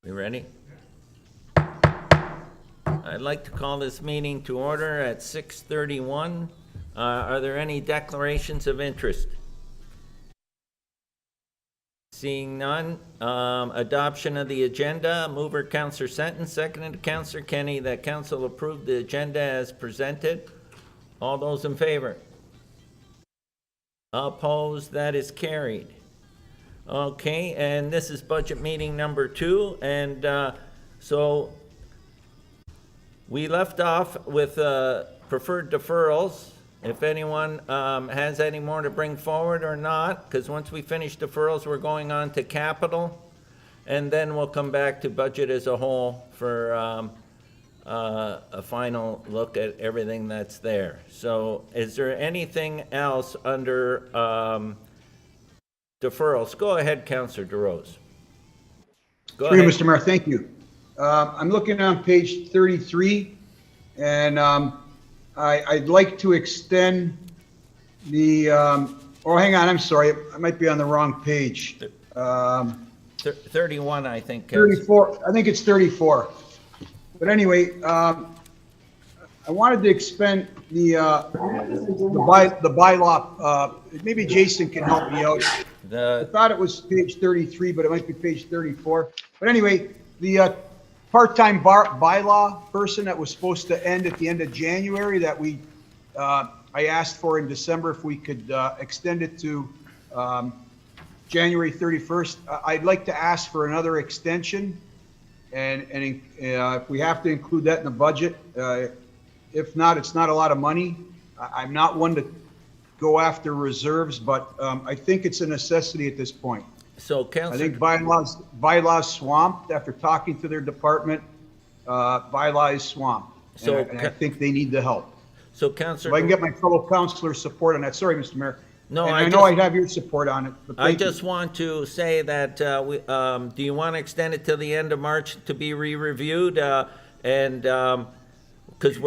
We ready? I'd like to call this meeting to order at 6:31. Are there any declarations of interest? Seeing none, adoption of the agenda. Mover Councillor Senton, seconded Councillor Kenny, that council approve the agenda as presented. All those in favor? Opposed? That is carried. Okay, and this is budget meeting number 2, and so we left off with preferred deferrals. If anyone has any more to bring forward or not, because once we finish deferrals, we're going on to capital, and then we'll come back to budget as a whole for a final look at everything that's there. So is there anything else under deferrals? Go ahead, Councillor DeRose. Go ahead. Mr. Mayor, thank you. I'm looking on page 33, and I'd like to extend the, oh, hang on, I'm sorry, I might be on the wrong page. 31, I think. 34, I think it's 34. But anyway, I wanted to expend the bylaw, maybe Jason can help me out. I thought it was page 33, but it might be page 34. But anyway, the part-time bylaw person that was supposed to end at the end of January that I asked for in December, if we could extend it to January 31st. I'd like to ask for another extension, and if we have to include that in the budget. If not, it's not a lot of money. I'm not one to go after reserves, but I think it's a necessity at this point. So, Councillor, I think bylaws swamped after talking to their department. Bylaws swamped, So, and I think they need the help. so Councillor, If I can get my fellow councilors' support on that. Sorry, Mr. Mayor. No, and I I know I'd have your support on it. But I thank you. just want to say that, do you want to extend it till the end of March to be re-reviewed? And, because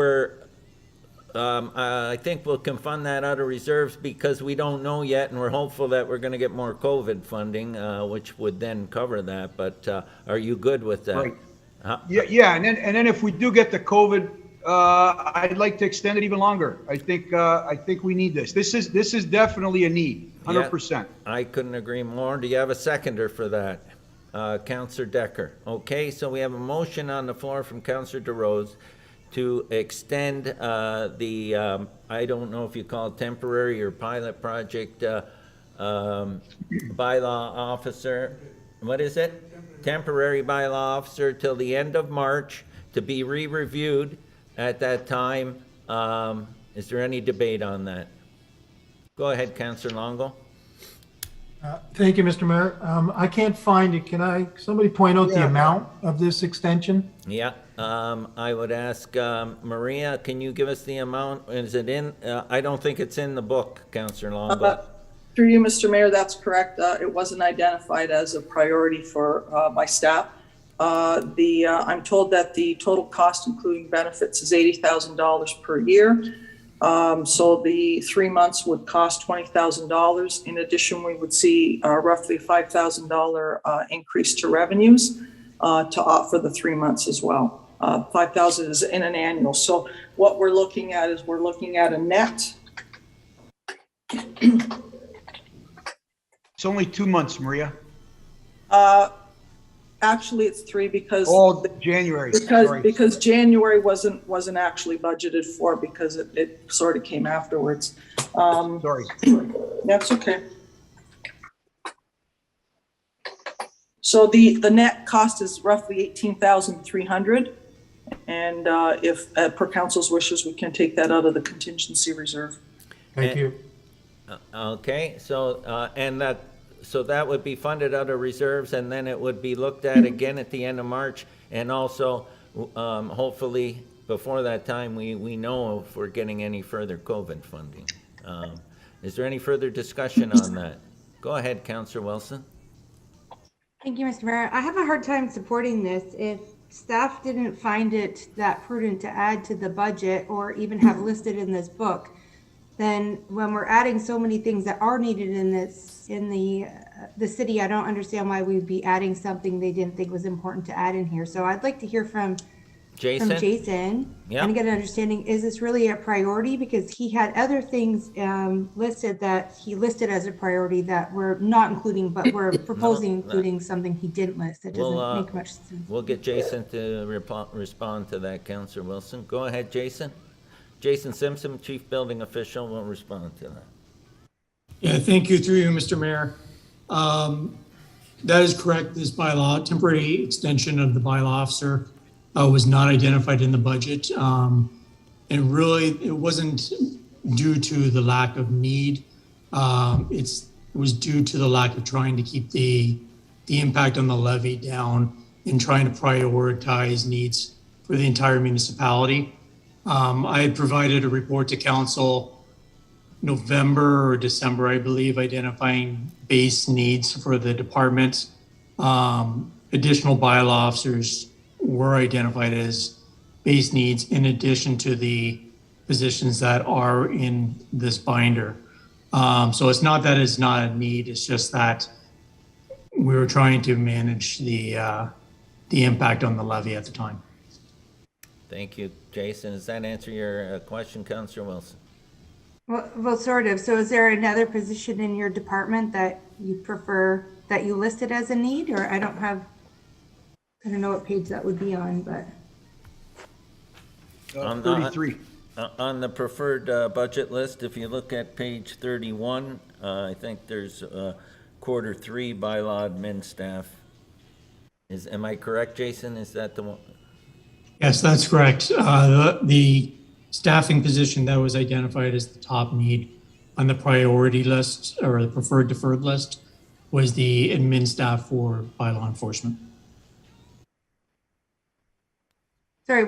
I think we'll can fund that out of reserves because we don't know yet, and we're hopeful that we're going to get more COVID funding, which would then cover that. But are you good with that? Right. Yeah, and then if we do get the COVID, I'd like to extend it even longer. I think we need this. This is definitely a need, 100%. Yeah, I couldn't agree more. Do you have a seconder for that? Councillor Decker. Okay, so we have a motion on the floor from Councillor DeRose to extend the, I don't know if you call it temporary or pilot project, bylaw officer. What is it? Temporary bylaw officer till the end of March to be re-reviewed at that time. Is there any debate on that? Go ahead, Councillor Longo. Thank you, Mr. Mayor. I can't find it. Can somebody point out the amount of this extension? Yeah, I would ask Maria, can you give us the amount? Is it in? I don't think it's in the book, Councillor Longo. Through you, Mr. Mayor, that's correct. It wasn't identified as a priority for my staff. I'm told that the total cost, including benefits, is $80,000 per year. So the 3 months would cost $20,000. In addition, we would see roughly $5,000 increase to revenues to offer the 3 months as well. 5,000 is in an annual. So what we're looking at is a net. It's only 2 months, Maria. Actually, it's 3 because January. Because January wasn't actually budgeted for because it sort of came afterwards. Sorry. That's okay. So the net cost is roughly $18,300, and if per council's wishes, we can take that out of the contingency reserve. Thank you. Okay, so so that would be funded out of reserves, and then it would be looked at again at the end of March, and also hopefully before that time we know if we're getting any further COVID funding. Is there any further discussion on that? Go ahead, Councillor Wilson. Thank you, Mr. Mayor. I have a hard time supporting this. If staff didn't find it that prudent to add to the budget or even have listed in this book, then when we're adding so many things that are needed in the city, I don't understand why we'd be adding something they didn't think was important to add in here. So I'd like to hear from Jason Yeah. and get an understanding, is this really a priority? Because he had other things listed that he listed as a priority that we're not including, but we're proposing including something he didn't list. That doesn't make much sense. We'll get Jason to respond to that, Councillor Wilson. Go ahead, Jason. Jason Simpson, Chief Building Official, will respond to that. Yeah, thank you through you, Mr. Mayor. That is correct. This bylaw, temporary extension of the bylaw officer was not identified in the budget. And really, it wasn't due to the lack of need. It was due to the lack of trying to keep the impact on the levy down and trying to prioritize needs for the entire municipality. I had provided a report to council November or December, I believe, identifying base needs for the department. Additional bylaw officers were identified as base needs in addition to the positions that are in this binder. So it's not that it's not a need, it's just that we were trying to manage the impact on the levy at the time. Thank you, Jason. Does that answer your question, Councillor Wilson? Well, sort of. So is there another position in your department that you prefer, that you listed as a need? Or I don't know what page that would be on, but. 33. On the preferred budget list, if you look at page 31, I think there's quarter 3 bylaw admin staff. Am I correct, Jason? Is that the one? Yes, that's correct. The staffing position that was identified as the top need on the priority list or the preferred deferred list was the admin staff for bylaw enforcement. Sorry,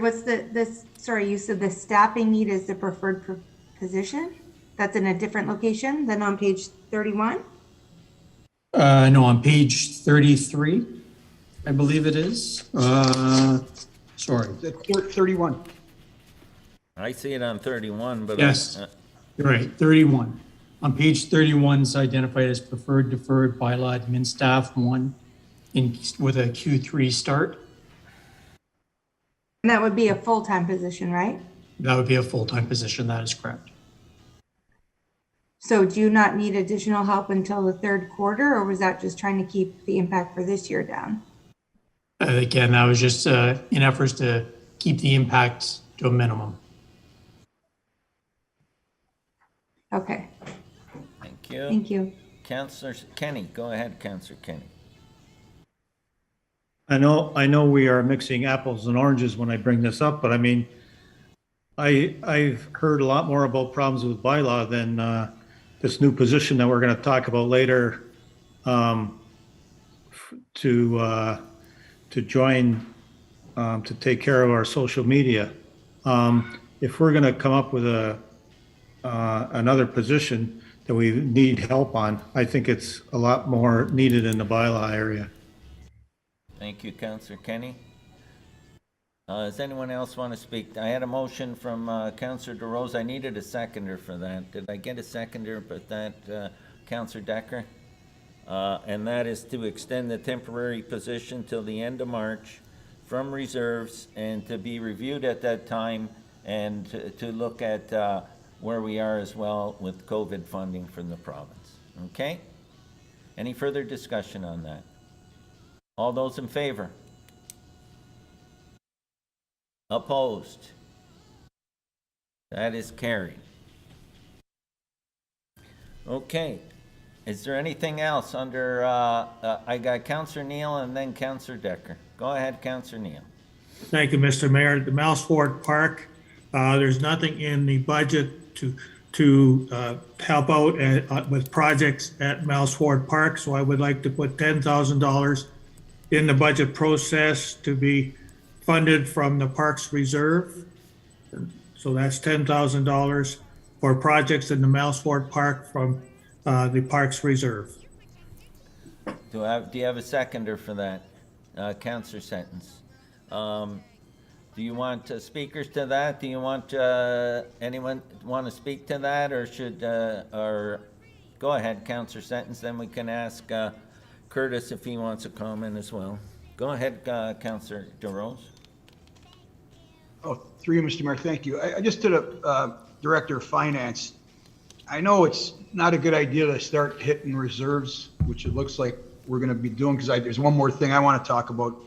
sorry, you said the staffing need is the preferred position? That's in a different location than on page 31? No, on page 33, I believe it is. Sorry. That's 31. I see it on 31, but. Yes, you're right, 31. On page 31, it's identified as preferred deferred bylaw admin staff 1 with a Q3 start. And that would be a full-time position, right? That would be a full-time position, that is correct. So do you not need additional help until the third quarter, or was that just trying to keep the impact for this year down? Again, that was just in efforts to keep the impact to a minimum. Okay, Thank you. thank you. Councillor Kenny, go ahead, Councillor Kenny. I know we are mixing apples and oranges when I bring this up, but I mean, I've heard a lot more about problems with bylaw than this new position that we're going to talk about later to join to take care of our social media. If we're going to come up with another position that we need help on, I think it's a lot more needed in the bylaw area. Thank you, Councillor Kenny. Does anyone else want to speak? I had a motion from Councillor DeRose. I needed a seconder for that. Did I get a seconder but that, Councillor Decker? And that is to extend the temporary position till the end of March from reserves and to be reviewed at that time and to look at where we are as well with COVID funding from the province. Okay? Any further discussion on that? All those in favor? Opposed? That is carried. Okay. Is there anything else under, I got Councillor Neal and then Councillor Decker. Go ahead, Councillor Neal. Thank you, Mr. Mayor. The Mouse Ford Park, there's nothing in the budget to help out with projects at Mouse Ford Park, so I would like to put $10,000 in the budget process to be funded from the Parks Reserve. So that's $10,000 for projects in the Mouse Ford Park from the Parks Reserve. Do you have a seconder for that? Councillor Sentence. Do you want speakers to that? Do you want, anyone want to speak to that, or should, or, go ahead, Counselor Sentence, then we can ask Curtis if he wants a comment as well. Go ahead, Counselor DeRose. Oh, through you, Mr. Mayor, thank you. I just to the Director of Finance, I know it's not a good idea to start hitting reserves, which it looks like we're going to be doing, because there's one more thing I want to talk about.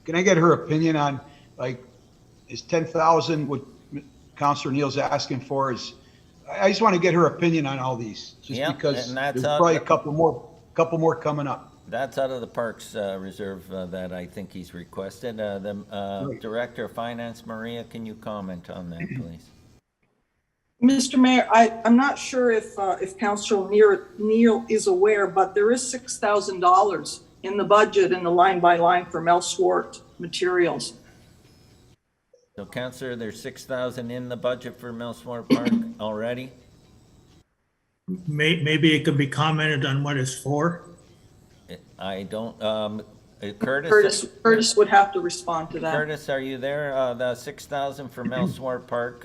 Can I get her opinion on, like, is 10,000 what Counselor Neal's asking for? I just want to get her opinion on all these, just Yeah, because and that's there's probably a couple more coming up. That's out of the Parks Reserve that I think he's requested. The Director of Finance, Maria, can you comment on that, please? Mr. Mayor, I'm not sure if Councilor Neal is aware, but there is $6,000 in the budget in the line by line for Mel Swart materials. So, Councillor, there's 6,000 in the budget for Mel Swart Park already? Maybe it could be commented on what it's for. I don't, Curtis? Curtis would have to respond to that. Curtis, are you there? The 6,000 for Mel Swart Park,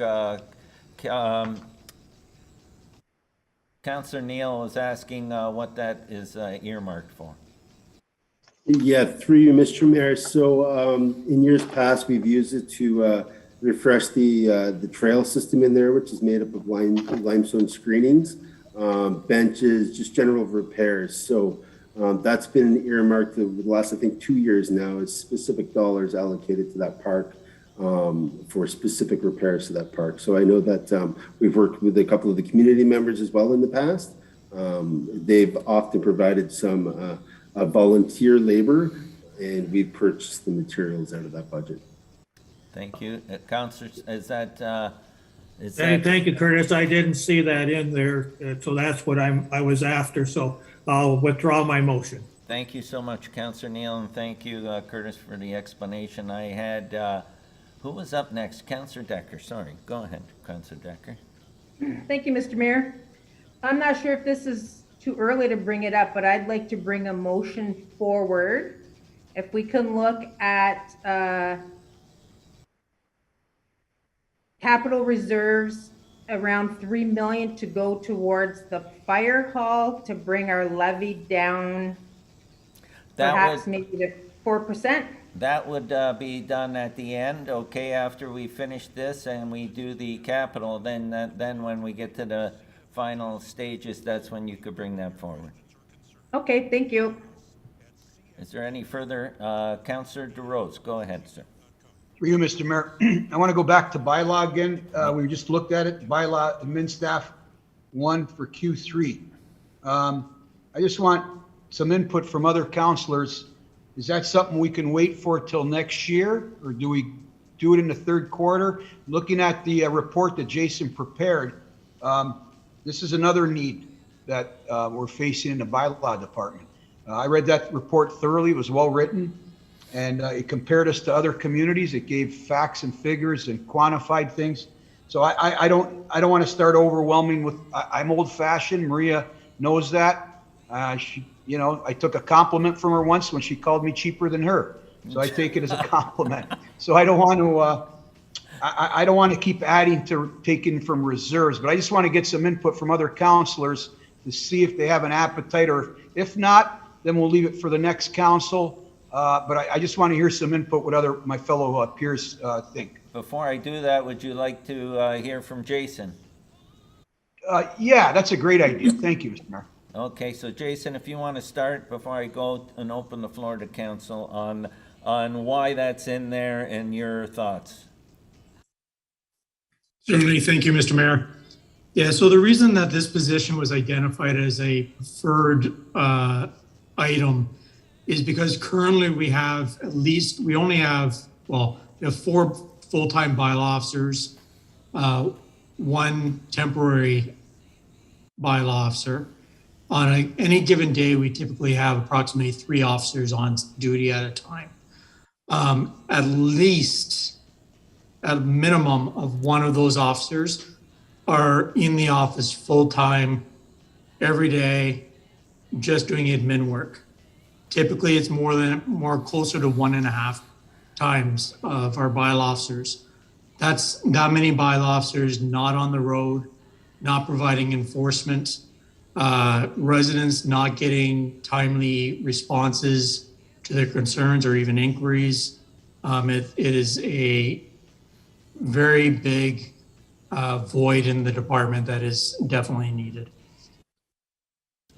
Councillor Neal was asking what that is earmarked for. Yeah, through you, Mr. Mayor. So in years past, we've used it to refresh the trail system in there, which is made up of limestone screenings, benches, just general repairs. So that's been earmarked the last, I think, 2 years now. It's specific dollars allocated to that park for specific repairs to that park. So I know that we've worked with a couple of the community members as well in the past. They've often provided some volunteer labor, and we've purchased the materials out of that budget. Thank you. Councillor, Thank you, Curtis. I didn't see that in there, so that's what I was after. So I'll withdraw my motion. Thank you so much, Councillor Neal, and thank you, Curtis, for the explanation. I had, who was up next? Councillor Decker. Sorry. Go ahead, Councillor Decker. Thank you, Mr. Mayor. I'm not sure if this is too early to bring it up, but I'd like to bring a motion forward. If we can look at capital reserves, around 3 million to go towards the fire hall to bring our levy down, perhaps maybe to 4%. That would be done at the end, okay, after we finish this and we do the capital, then when we get to the final stages, that's when you could bring that forward. Okay, thank you. Is there any further? Councillor DeRose, go ahead, sir. For you, Mr. Mayor, I want to go back to bylaw again. We just looked at it, bylaw admin staff 1 for Q3. I just want some input from other councilors. Is that something we can wait for till next year, or do we do it in the third quarter? Looking at the report that Jason prepared, this is another need that we're facing in the bylaw department. I read that report thoroughly. It was well written, and it compared us to other communities. It gave facts and figures and quantified things. So I don't want to start overwhelming with. I'm old-fashioned. Maria knows that. I took a compliment from her once when she called me cheaper than her. So I take it as a compliment. So I don't want to. I don't want to keep adding to taking from reserves, but I just want to get some input from other counselors to see if they have an appetite, or if not, then we'll leave it for the next council. But I just want to hear some input what my fellow peers think. Before I do that, would you like to hear from Jason? Yeah, that's a great idea. Thank you, Mr. Mayor. Okay, so Jason, if you want to start before I go and open the floor to council on why that's in there and your thoughts. Certainly, thank you, Mr. Mayor. Yeah, so the reason that this position was identified as a preferred item is because currently we have we have 4 full-time bylaw officers, 1 temporary bylaw officer. On any given day, we typically have approximately 3 officers on duty at a time. At least, at a minimum of 1 of those officers are in the office full-time every day, just doing admin work. Typically, it's more closer to 1.5 times of our bylaw officers. That's that many bylaw officers not on the road, not providing enforcement, residents not getting timely responses to their concerns or even inquiries. It is a very big void in the department that is definitely needed.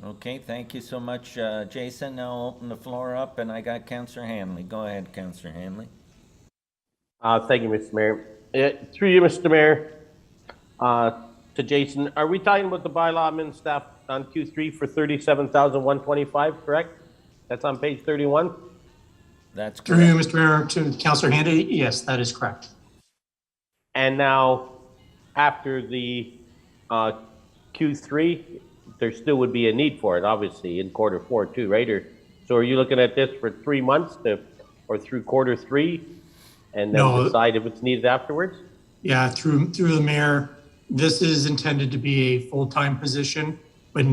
Okay, thank you so much, Jason. Now I'll open the floor up, and I got Councillor Hanley. Go ahead, Councillor Hanley. Thank you, Mr. Mayor. Through you, Mr. Mayor, to Jason, are we talking about the bylaw admin staff on Q3 for 37,125, correct? That's on page 31? That's Through you, correct. Mr. Mayor, to Councillor Handy, yes, that is correct. And now, after the Q3, there still would be a need for it, obviously, in Q4 too, right? So are you looking at this for 3 months or through Q3 and then decide if it's needed afterwards? Yeah, through the mayor, this is intended to be a full-time position, but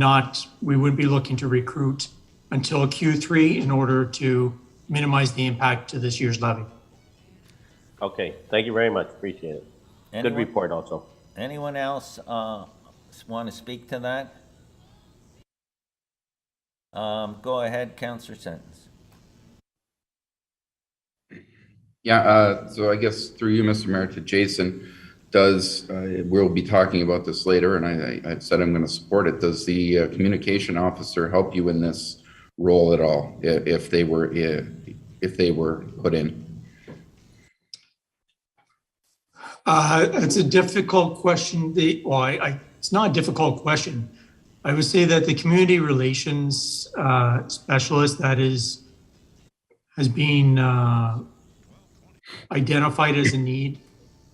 we wouldn't be looking to recruit until Q3 in order to minimize the impact to this year's levy. Okay, thank you very much, appreciate it. Good report also. Anyone else want to speak to that? Go ahead, Councillor Sentence. Yeah, so I guess through you, Mr. Mayor, to Jason, we'll be talking about this later, and I said I'm going to support it. Does the communication officer help you in this role at all, if they were put in? It's a difficult question. It's not a difficult question. I would say that the community relations specialist that has been identified as a need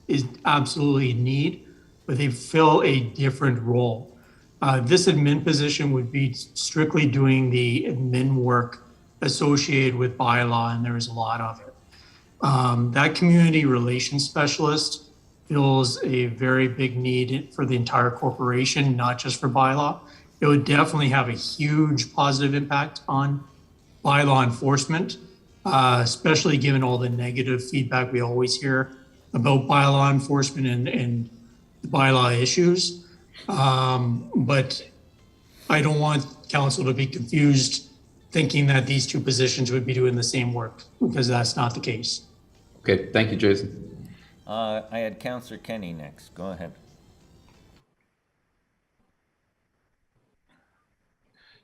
is absolutely a need, but they fill a different role. This admin position would be strictly doing the admin work associated with bylaw, and there is a lot of it. That community relations specialist fills a very big need for the entire corporation, not just for bylaw. It would definitely have a huge positive impact on bylaw enforcement, especially given all the negative feedback we always hear about bylaw enforcement and the bylaw issues. But I don't want council to be confused thinking that these two positions would be doing the same work, because that's not the case. Okay, thank you, Jason. I had Councillor Kenny next. Go ahead.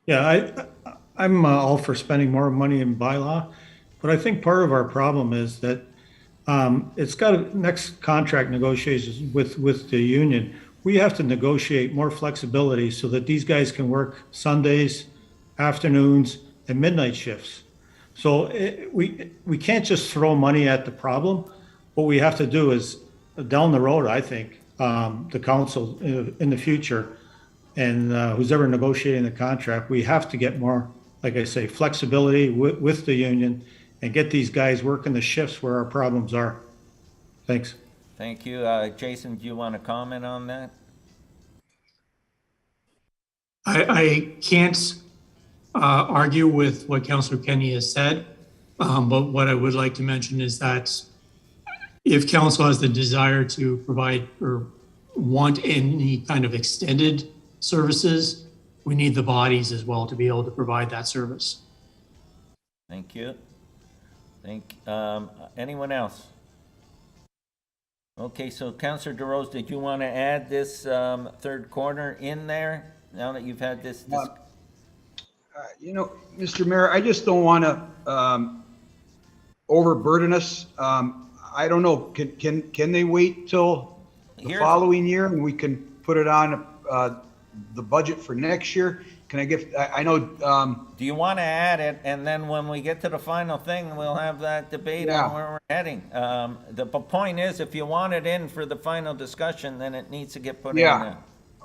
Yeah, I'm all for spending more money in bylaw, but I think part of our problem is that it's got next contract negotiations with the union. We have to negotiate more flexibility so that these guys can work Sundays, afternoons, and midnight shifts. So we can't just throw money at the problem. What we have to do is down the road, I think, the council in the future and who's ever negotiating the contract, we have to get more, like I say, flexibility with the union and get these guys working the shifts where our problems are. Thanks. Thank you. Jason, do you want to comment on that? I can't argue with what Councillor Kenny has said, but what I would like to mention is that if council has the desire to provide or want any kind of extended services, we need the bodies as well to be able to provide that service. Thank you. Anyone else? Okay, so Councillor DeRose, did you want to add this third corner in there now that you've had this? Mr. Mayor, I just don't want to overburden us. I don't know. Can they wait till the following year and we can put it on the budget for next year? Can I give? I know. Do you want to add it, and then when we get to the final thing, we'll have that debate on where we're heading. The point is, if you want it in for the final discussion, then it needs to get put in there.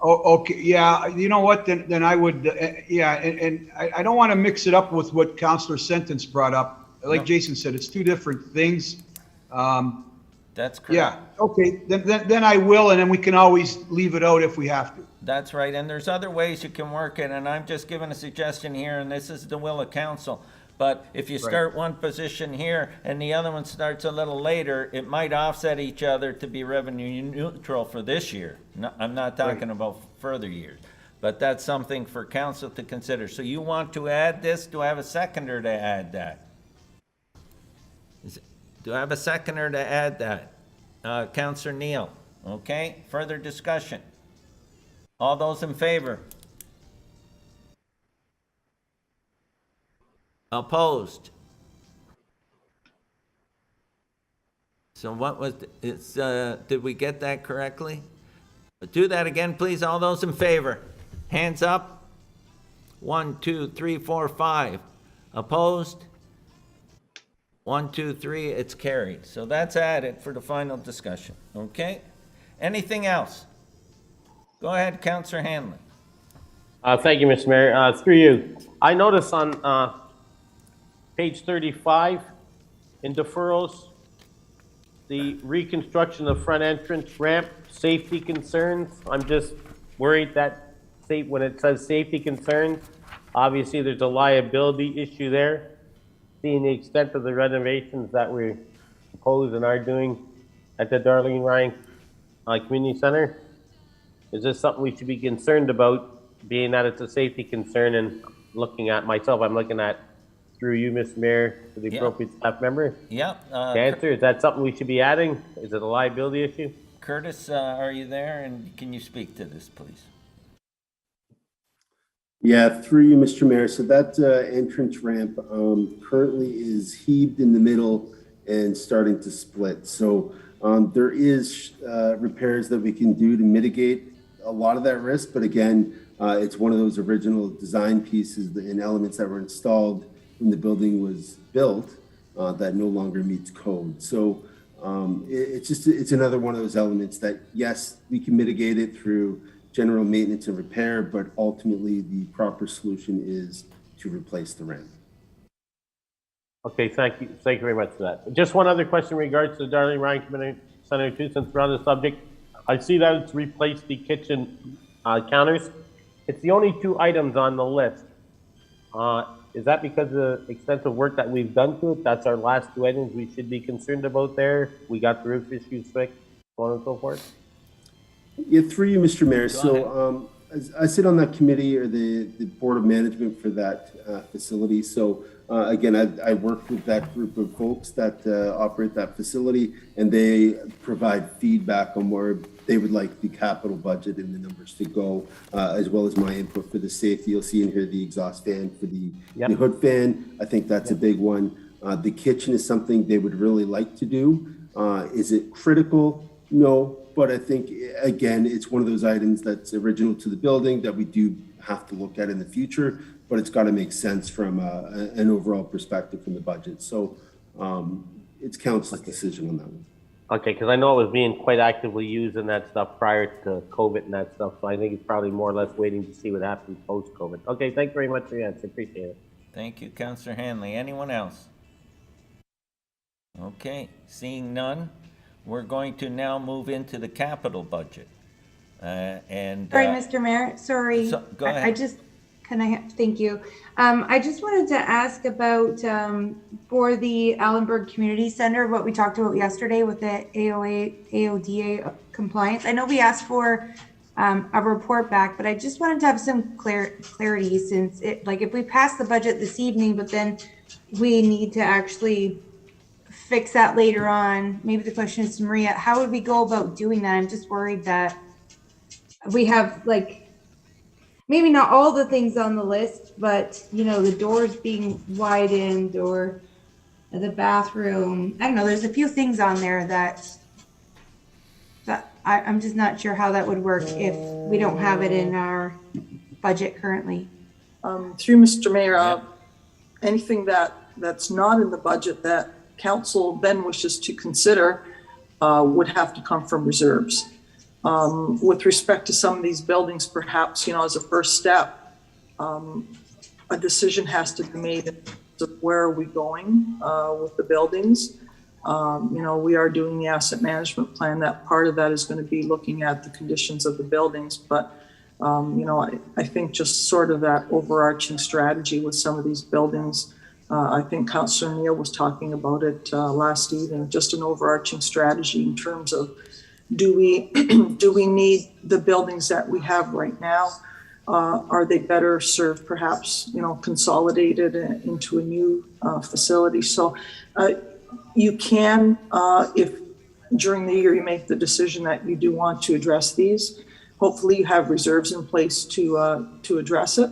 Oh, okay. Yeah. You know what? Then I would. And I don't want to mix it up with what Councillor Sentence brought up. Like Jason said, it's two different things. That's correct. Yeah. Okay. Then I will, and then we can always leave it out if we have to. That's right. And there's other ways you can work it. And I'm just giving a suggestion here, and this is the will of council. But if you start one position here and the other one starts a little later, it might offset each other to be revenue neutral for this year. No, I'm not talking about further years, but that's something for council to consider. So you want to add this? Do I have a seconder to add that? Do I have a seconder to add that? Councillor Neal. Okay, further discussion. All those in favor? Opposed? So what was, did we get that correctly? Do that again, please. All those in favor? Hands up. 1, 2, 3, 4, 5. Opposed? 1, 2, 3, it's carried. So that's added for the final discussion, okay? Anything else? Go ahead, Councillor Hanlon. Thank you, Mr. Mayor. Through you. I notice on page 35 in deferrals, the reconstruction of front entrance ramp, safety concerns. I'm just worried that when it says safety concerns, obviously there's a liability issue there. Seeing the extent of the renovations that we propose and are doing at the Darlene Ryan Community Center, is this something we should be concerned about, being that it's a safety concern? And looking at myself, I'm looking at, through you, Mr. Mayor, to the appropriate staff member. Yep. The answer, is that something we should be adding? Is it a liability issue? Curtis, are you there? And can you speak to this, please? Yeah, through you, Mr. Mayor. So that entrance ramp currently is heaved in the middle and starting to split. So there is repairs that we can do to mitigate a lot of that risk. But again, it's one of those original design pieces and elements that were installed when the building was built that no longer meets code. So it's another one of those elements that, yes, we can mitigate it through general maintenance and repair, but ultimately the proper solution is to replace the ramp. Okay, thank you. Thank you very much for that. Just one other question in regards to the Darlene Ryan Community Center too, since we're on the subject. I see that it's replaced the kitchen counters. It's the only 2 items on the list. Is that because of the extensive work that we've done to it? That's our last 2 items we should be concerned about there. We got the roof issues fixed, so on and so forth. Yeah, through you, Mr. Mayor. So I sit on that committee or the board of management for that facility. So again, I work with that group of folks that operate that facility, and they provide feedback on where they would like the capital budget and the numbers to go, as well as my input for the safety. You'll see in here the exhaust fan for the hood fan. I think that's a big one. The kitchen is something they would really like to do. Is it critical? No. But I think, again, it's one of those items that's original to the building that we do have to look at in the future, but it's got to make sense from an overall perspective from the budget. So it's council's decision on that one. Okay, because I know it was being quite actively used in that stuff prior to COVID and that stuff, so I think it's probably more or less waiting to see what happens post-COVID. Okay, thank you very much for your answer. Appreciate it. Thank you, Councillor Hanley. Anyone else? Okay, seeing none. We're going to now move into the capital budget. Sorry, Mr. Mayor, sorry. Go ahead. Thank you. I just wanted to ask about, for the Allenburg Community Center, what we talked about yesterday with the AODA compliance. I know we asked for a report back, but I just wanted to have some clarity, since if we pass the budget this evening, but then we need to actually fix that later on. Maybe the question is to Maria, how would we go about doing that? I'm just worried that we have maybe not all the things on the list, but the doors being widened or the bathroom. I don't know, there's a few things on there that I'm just not sure how that would work if we don't have it in our budget currently. Through Mr. Mayor, anything that's not in the budget that council then wishes to consider would have to come from reserves. With respect to some of these buildings, perhaps, as a first step, a decision has to be made of where are we going with the buildings. We are doing the asset management plan. That part of that is going to be looking at the conditions of the buildings. But, I think just sort of that overarching strategy with some of these buildings I think Councillor Neal was talking about it last evening, just an overarching strategy in terms of do we do we need the buildings that we have right now? Are they better served, perhaps, consolidated into a new facility? So you can, if during the year you make the decision that you do want to address these, hopefully you have reserves in place to address it.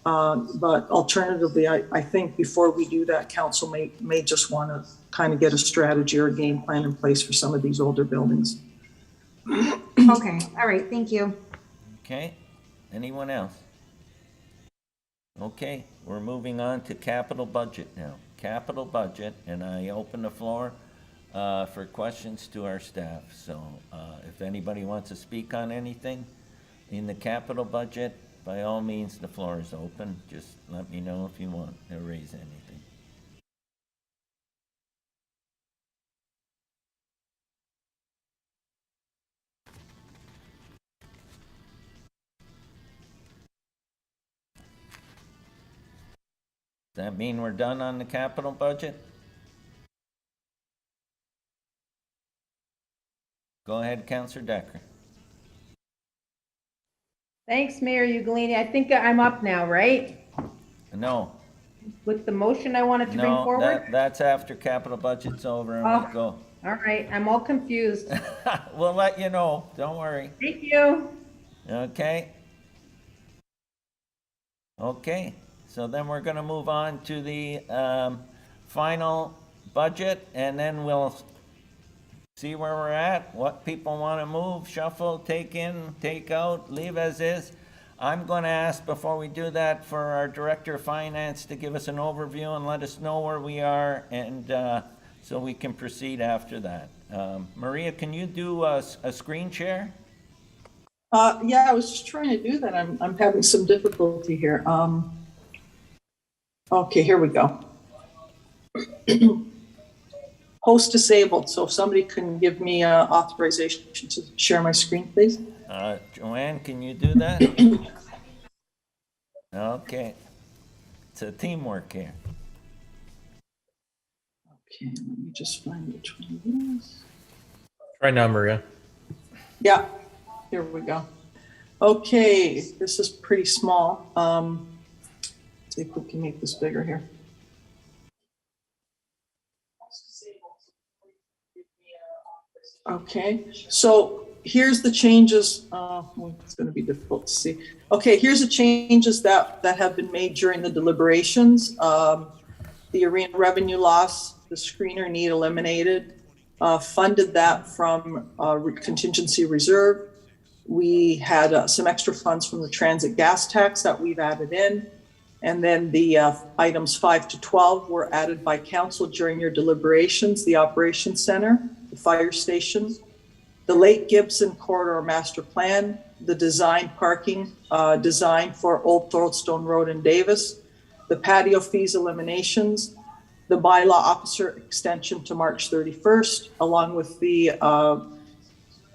But alternatively, I think before we do that, council may just want to kind of get a strategy or a game plan in place for some of these older buildings. Okay, all right, thank you. Okay, anyone else? Okay, we're moving on to capital budget now. Capital budget, and I open the floor for questions to our staff. So if anybody wants to speak on anything in the capital budget, by all means, the floor is open. Just let me know if you want to raise anything. Does that mean we're done on the capital budget? Go ahead, Councillor Decker. Thanks, Mayor Ugolini. I think I'm up now, right? No. With the motion I wanted to bring forward? That's after capital budget's over and we go. All right, I'm all confused. We'll let you know, don't worry. Thank you. Okay. Okay, so then we're gonna move on to the final budget, and then we'll see where we're at, what people wanna move, shuffle, take in, take out, leave as is. I'm gonna ask, before we do that, for our Director of Finance to give us an overview and let us know where we are, and so we can proceed after that. Maria, can you do a screen share? Yeah, I was just trying to do that. I'm having some difficulty here. Okay, here we go. Host disabled, so if somebody can give me authorization to share my screen, please. Joanne, can you do that? Okay. It's a teamwork here. Okay, let me just find which one it is. Right now, Maria. Yeah, here we go. Okay, this is pretty small. See if we can make this bigger here. Okay, so here's the changes. It's going to be difficult to see. Okay, here's the changes that have been made during the deliberations. The arena revenue loss, the screener need eliminated, funded that from contingency reserve. We had some extra funds from the transit gas tax that we've added in. And then the items 5 to 12 were added by council during your deliberations: the operations center, the fire station, the Lake Gibson corridor master plan, the design parking design for Old Thoroldstone Road in Davis, the patio fees eliminations, the bylaw officer extension to March 31st, along with the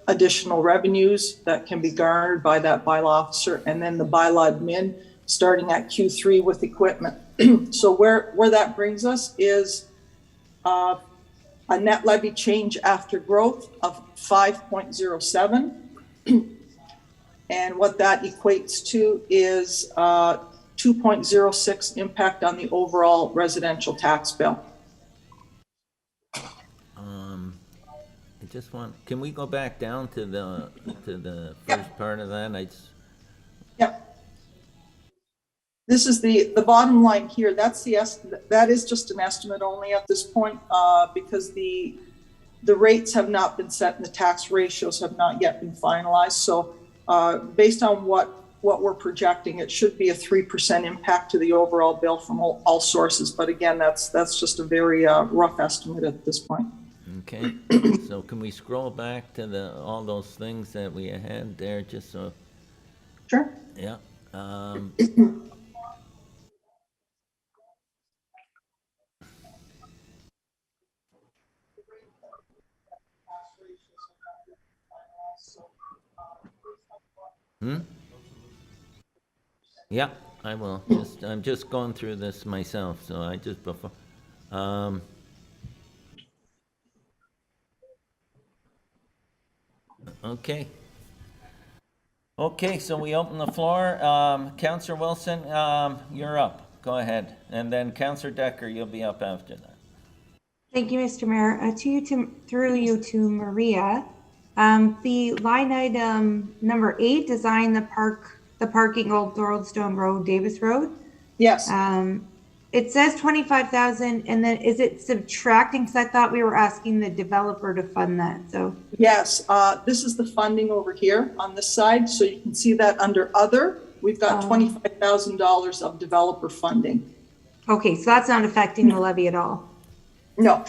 additional revenues that can be garnered by that bylaw officer, and then the bylaw admin starting at Q3 with equipment. So where that brings us is a net levy change after growth of 5.07. And what that equates to is 2.06 impact on the overall residential tax bill. I just can we go back down to the first part of that? Yep. This is the bottom line here. That's that is just an estimate only at this point, because the rates have not been set and the tax ratios have not yet been finalized. So based on what we're projecting, it should be a 3% impact to the overall bill from all sources. But again, that's just a very rough estimate at this point. Okay, so can we scroll back to all those things that we had there, just so? Sure. Yeah. Yeah, I will. I'm just going through this myself, so I just before. Okay. Okay, so we open the floor. Councillor Wilson, you're up. Go ahead. And then Councillor Decker, you'll be up after that. Thank you, Mr. Mayor. Through you to Maria. The line item number 8, design the parking Old Thoroldstone Road, Davis Road. Yes. It says 25,000, and then is it subtracting? Because I thought we were asking the developer to fund that. So Yes, this is the funding over here on this side. So you can see that under other, we've got $25,000 of developer funding. okay, so that's not affecting the levy at all. No,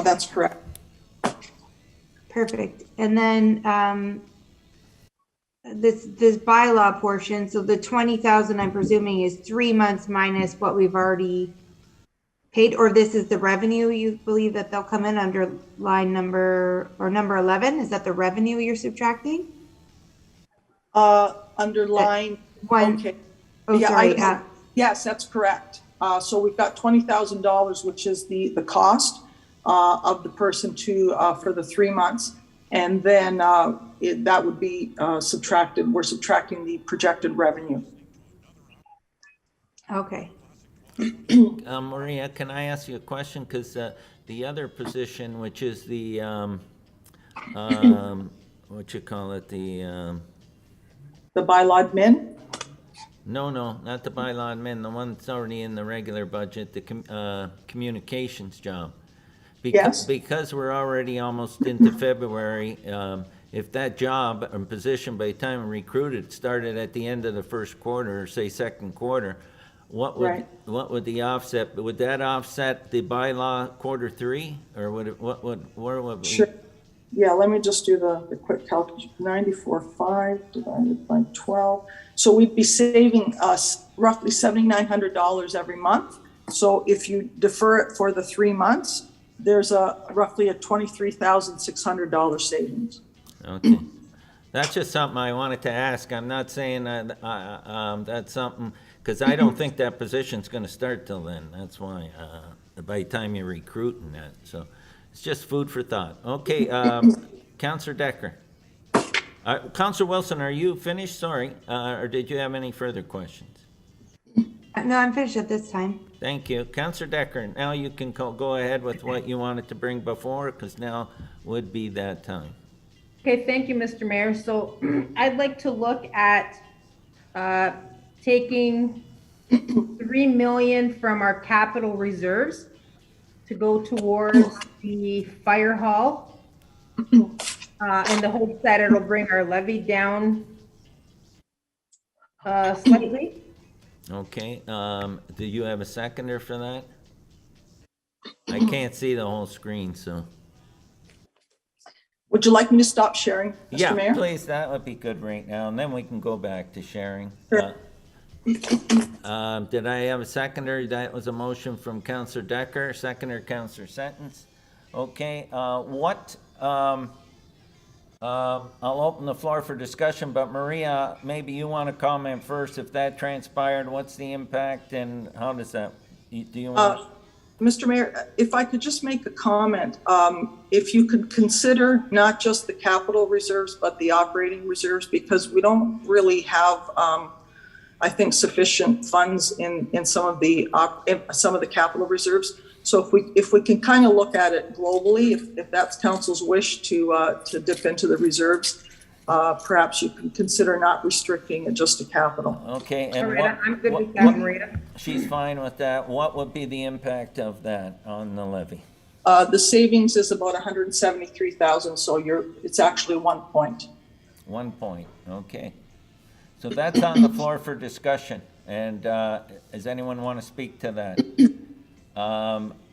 that's correct. Perfect. And then this bylaw portion, so the 20,000 I'm presuming is 3 months minus what we've already paid, or this is the revenue you believe that they'll come in under line number 11? Is that the revenue you're subtracting? Under line one. Okay. Oh, Yeah, sorry. Yes, that's correct. So we've got $20,000, which is the cost of the person for the 3 months. And then that would be subtracted. We're subtracting the projected revenue. Okay. Maria, can I ask you a question? Because the other position, which is the, what you call it, the bylaw admin? No, not the bylaw admin, the one that's already in the regular budget, the communications job. Yes. Because we're already almost into February, if that job and position by the time recruited started at the end of the first quarter, or say second quarter, what would the offset? Would that offset the bylaw quarter 3, or would it? Where would we? Sure. Yeah, let me just do the quick calculation. 94.5 divided by 12. So we'd be saving us roughly $7,900 every month. So if you defer it for the 3 months, there's roughly a $23,600 savings. Okay. That's just something I wanted to ask. I'm not saying that that's something, because I don't think that position's going to start till then. That's why, by the time you recruit and that. So it's just food for thought. Okay, Councillor Decker. Councillor Wilson, are you finished? Sorry. Or did you have any further questions? No, I'm finished at this time. Thank you. Councillor Decker, now you can go ahead with what you wanted to bring before, because now would be that time. Okay, thank you, Mr. Mayor. So I'd like to look at taking $3 million from our capital reserves to go towards the fire hall, in the hope that it'll bring our levy down slightly. Okay, do you have a seconder for that? I can't see the whole screen, so. Would you like me to stop sharing, Mr. Mayor? Yeah, please, that would be good right now, and then we can go back to sharing. Sure. Did I have a seconder? That was a motion from Councillor Decker, seconder Councillor Sentence. Okay, I'll open the floor for discussion, but Maria, maybe you want to comment first. If that transpired, what's the impact and how does that, do you want Mr. Mayor, if I could just make a comment, if you could consider not just the capital reserves, but the operating reserves, because we don't really have, I think, sufficient funds in some of the capital reserves. So if we can kind of look at it globally, if that's council's wish to dip into the reserves, perhaps you can consider not restricting it just to capital. Okay, and Marita, I'm good with that, Marita. She's fine with that. What would be the impact of that on the levy? The savings is about 173,000, so it's actually 1 point. 1 point, okay. So that's on the floor for discussion. And does anyone want to speak to that?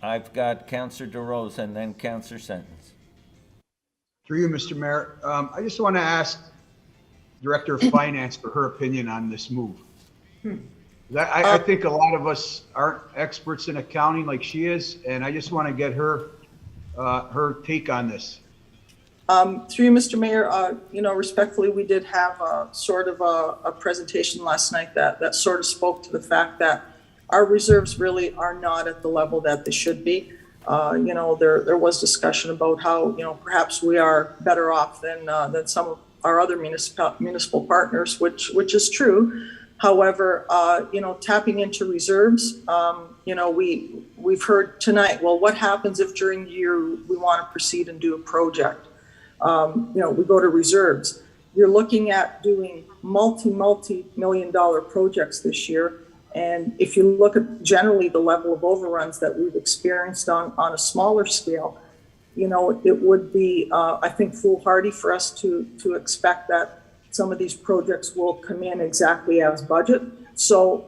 I've got Councillor DeRose and then Councillor Sentence. Through you, Mr. Mayor, I just want to ask Director of Finance for her opinion on this move. I think a lot of us aren't experts in accounting like she is, and I just want to get her take on this. Through you, Mr. Mayor, respectfully, we did have a sort of a presentation last night that sort of spoke to the fact that our reserves really are not at the level that they should be. There was discussion about how, perhaps we are better off than some of our other municipal partners, which is true. However, tapping into reserves, we've heard tonight, well, what happens if during the year we want to proceed and do a project? We go to reserves. You're looking at doing multi-million-dollar projects this year. And if you look at generally the level of overruns that we've experienced on a smaller scale, it would be, I think, foolhardy for us to expect that some of these projects will come in exactly as budget. So,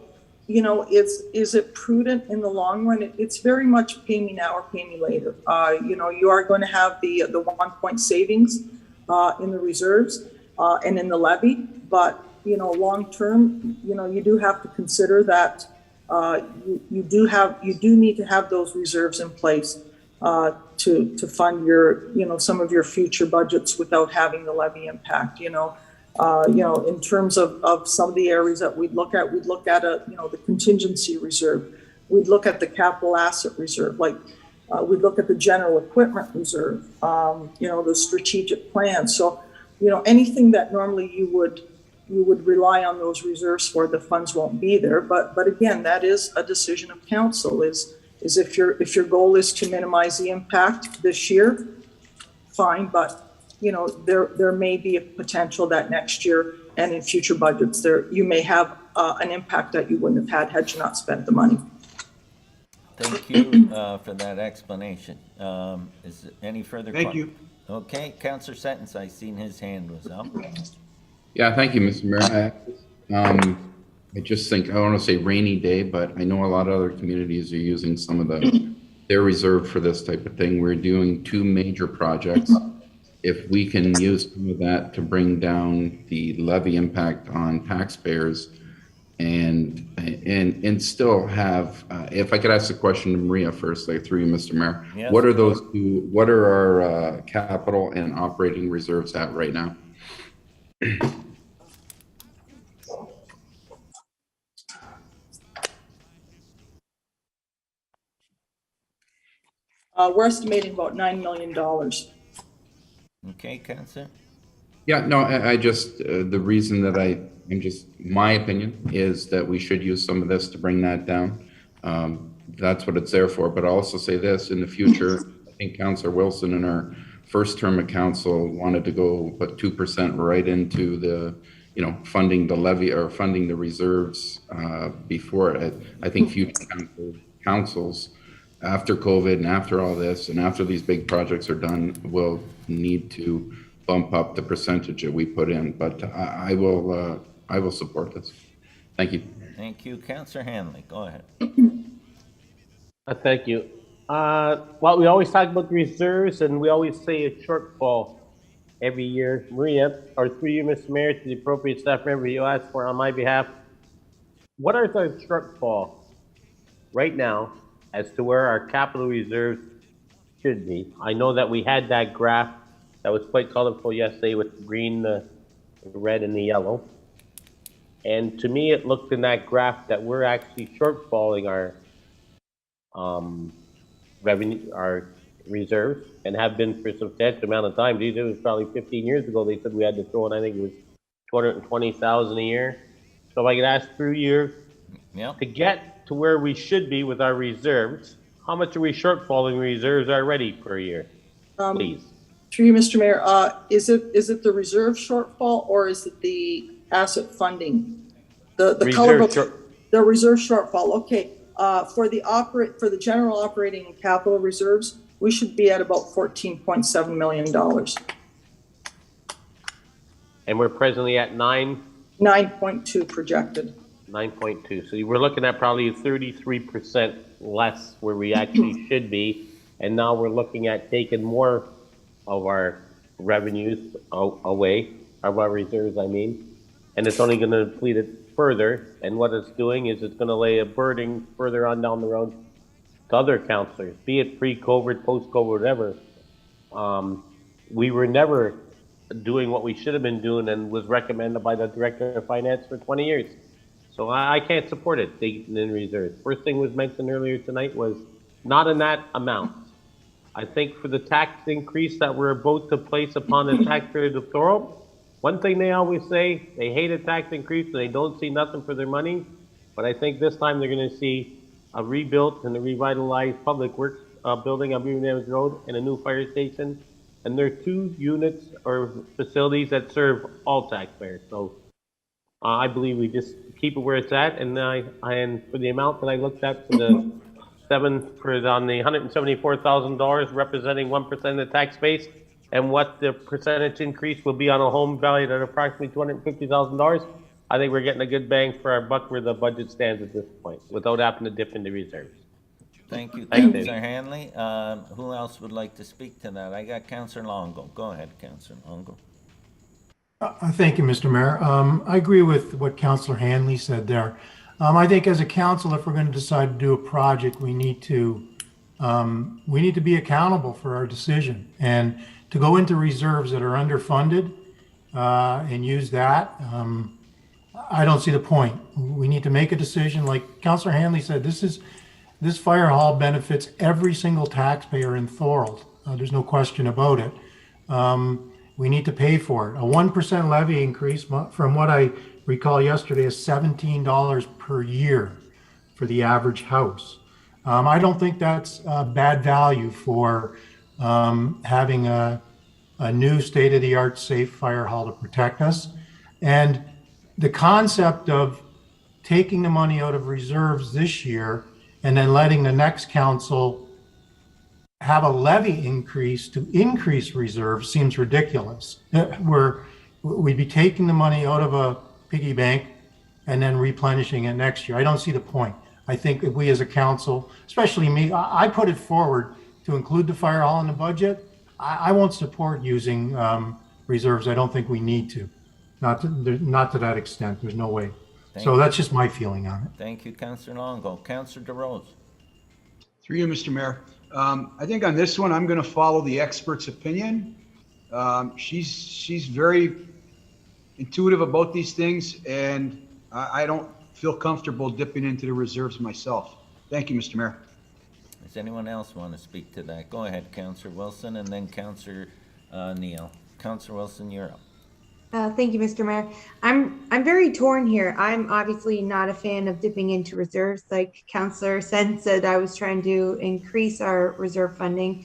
is it prudent in the long run? It's very much pay me now or pay me later. You are going to have the 1 point savings in the reserves and in the levy, but long term, you do have to consider that you do need to have those reserves in place to fund your some of your future budgets without having the levy impact. In terms of some of the areas that we'd look at the contingency reserve. We'd look at the capital asset reserve, we'd look at the general equipment reserve, the strategic plan. So, anything that normally you would rely on those reserves for, the funds won't be there. But again, that is a decision of council, is if your goal is to minimize the impact this year, fine, but there may be a potential that next year and in future budgets you may have an impact that you wouldn't have had you not spent the money. Thank you for that explanation. Is there any further? Thank you. Okay, Councillor Sentence, I seen his hand was up. Yeah, thank you, Mr. Mayor. I just think, I want to say rainy day, but I know a lot of other communities are using some of their reserve for this type of thing. We're doing 2 major projects. If we can use some of that to bring down the levy impact on taxpayers and still have, if I could ask a question to Maria first, through you, Mr. Mayor. Yes. What are our capital and operating reserves at right now? We're estimating about $9 million. Okay, Councillor? Yeah, no, I just, the reason that my opinion is that we should use some of this to bring that down. That's what it's there for. But I'll also say this, in the future, I think Councillor Wilson in our first term of council wanted to go put 2% right into the, funding the levy or funding the reserves before it. I think future councils, after COVID and after all this and after these big projects are done, will need to bump up the percentage that we put in. But I will support this. Thank you. Thank you. Councillor Hanley, go ahead. Thank you. Well, we always talk about the reserves and we always say a shortfall every year. Maria, or through you, Mr. Mayor, to the appropriate staff member you asked for on my behalf, what are the shortfall right now as to where our capital reserves should be? I know that we had that graph that was quite colorful yesterday with the green, the red, and the yellow. And to me, it looked in that graph that we're actually shortfalling our revenue, our reserves, and have been for a substantial amount of time. It was probably 15 years ago. They said we had to throw in, I think it was 220,000 a year. So if I could ask through you, to get to where we should be with our reserves, how much are we shortfalling reserves already per year, please? Through you, Mr. Mayor, is it the reserve shortfall or is it the asset funding? The reserve shortfall. Okay. For the general operating and capital reserves, we should be at about $14.7 million. And we're presently at 9.2 projected. 9.2. So we're looking at probably 33% less where we actually should be. And now we're looking at taking more of our revenues away, of our reserves, I mean. And it's only going to deplete it further. And what it's doing is it's going to lay a burden further on down the road to other councillors, be it pre-COVID, post-COVID, whatever. we were never doing what we should have been doing and was recommended by the Director of Finance for 20 years. So I can't support it, taking in reserves. First thing was mentioned earlier tonight was not in that amount. I think for the tax increase that we're about to place upon the taxpayers of Thorold, one thing they always say, they hate a tax increase and they don't see nothing for their money. But I think this time they're gonna see a rebuilt and a revitalized public works building on Beaver Dams Road and a new fire station. And they're 2 units or facilities that serve all taxpayers. So I believe we just keep it where it's at. And and for the amount that I looked at for the on the $174,000 representing 1% of the tax base, and what the percentage increase will be on a home valued at approximately $250,000, I think we're getting a good bang for our buck where the budget stands at this point, without having to dip into reserves. Thank you, Thank you. Councillor Hanley. Who else would like to speak to that? I got Councillor Longo. Go ahead, Councillor Longo. Thank you, Mr. Mayor. I agree with what Councillor Hanley said there. I think as a council, if we're going to decide to do a project, we need to be accountable for our decision, and to go into reserves that are underfunded and use that. I don't see the point. We need to make a decision. Like Councillor Hanley said, this fire hall benefits every single taxpayer in Thorold. There's no question about it. We need to pay for it. A 1% levy increase, from what I recall yesterday, is $17 per year for the average house. I don't think that's bad value for having a new state-of-the-art safe fire hall to protect us. And the concept of taking the money out of reserves this year and then letting the next council have a levy increase to increase reserves seems ridiculous. We'd be taking the money out of a piggy bank and then replenishing it next year. I don't see the point. I think if we as a council, especially me, I put it forward to include the fire hall in the budget. I won't support using reserves. I don't think we need to. Not to that extent. There's no way. So that's just my feeling on it. Thank you, Councillor Longo. Councillor DeRose. Through you, Mr. Mayor. I think on this one, I'm going to follow the expert's opinion. She's very intuitive about these things, and I don't feel comfortable dipping into the reserves myself. Thank you, Mr. Mayor. Does anyone else want to speak to that? Go ahead, Councillor Wilson, and then Councillor Neal. Councillor Wilson, you're up. Thank you, Mr. Mayor. I'm very torn here. I'm obviously not a fan of dipping into reserves. Like Councillor said I was trying to increase our reserve funding.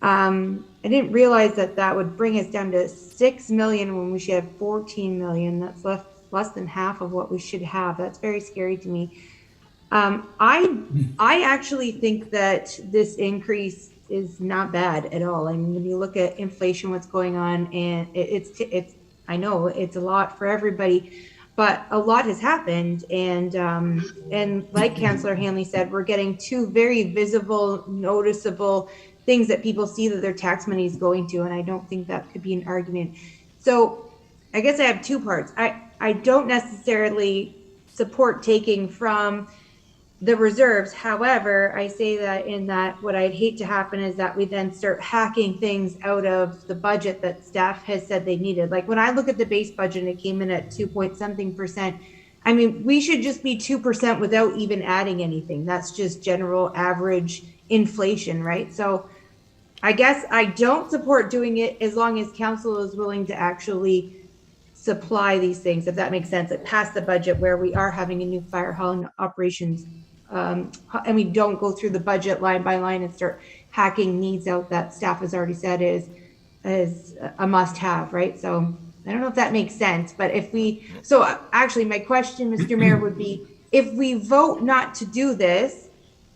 I didn't realize that would bring us down to 6 million when we should have 14 million. That's less than half of what we should have. That's very scary to me. I actually think that this increase is not bad at all. I mean, when you look at inflation, what's going on, and it's I know it's a lot for everybody, but a lot has happened. And like Councillor Hanley said, we're getting 2 very visible, noticeable things that people see that their tax money is going to. And I don't think that could be an argument. So I guess I have 2 parts. I don't necessarily support taking from the reserves. However, I say that what I'd hate to happen is that we then start hacking things out of the budget that staff has said they needed. Like when I look at the base budget and it came in at 2.something%, I mean, we should just be 2% without even adding anything. That's just general average inflation, right? So I guess I don't support doing it as long as council is willing to actually supply these things, if that makes sense. It passed the budget where we are having a new fire hall in operations. And we don't go through the budget line by line and start hacking needs out that staff has already said is a must have, right? So I don't know if that makes sense, but actually my question, Mr. Mayor, would be if we vote not to do this,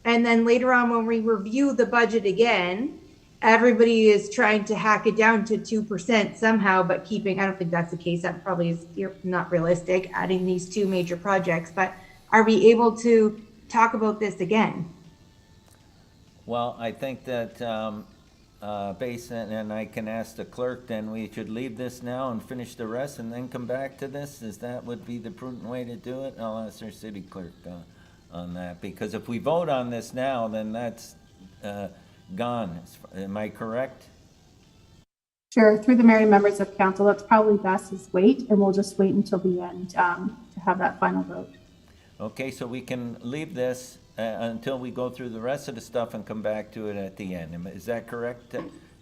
and then later on when we review the budget again, everybody is trying to hack it down to 2% somehow, but I don't think that's the case. That probably is not realistic, adding these 2 major projects, but are we able to talk about this again? Well, I think that based on, and I can ask the clerk, then we should leave this now and finish the rest and then come back to this. That would be the prudent way to do it? I'll ask our city clerk on that, because if we vote on this now, then that's gone. Am I correct? Sure, through the mayor and members of council, that's probably best is wait, and we'll just wait until the end to have that final vote. Okay, so we can leave this until we go through the rest of the stuff and come back to it at the end. Is that correct?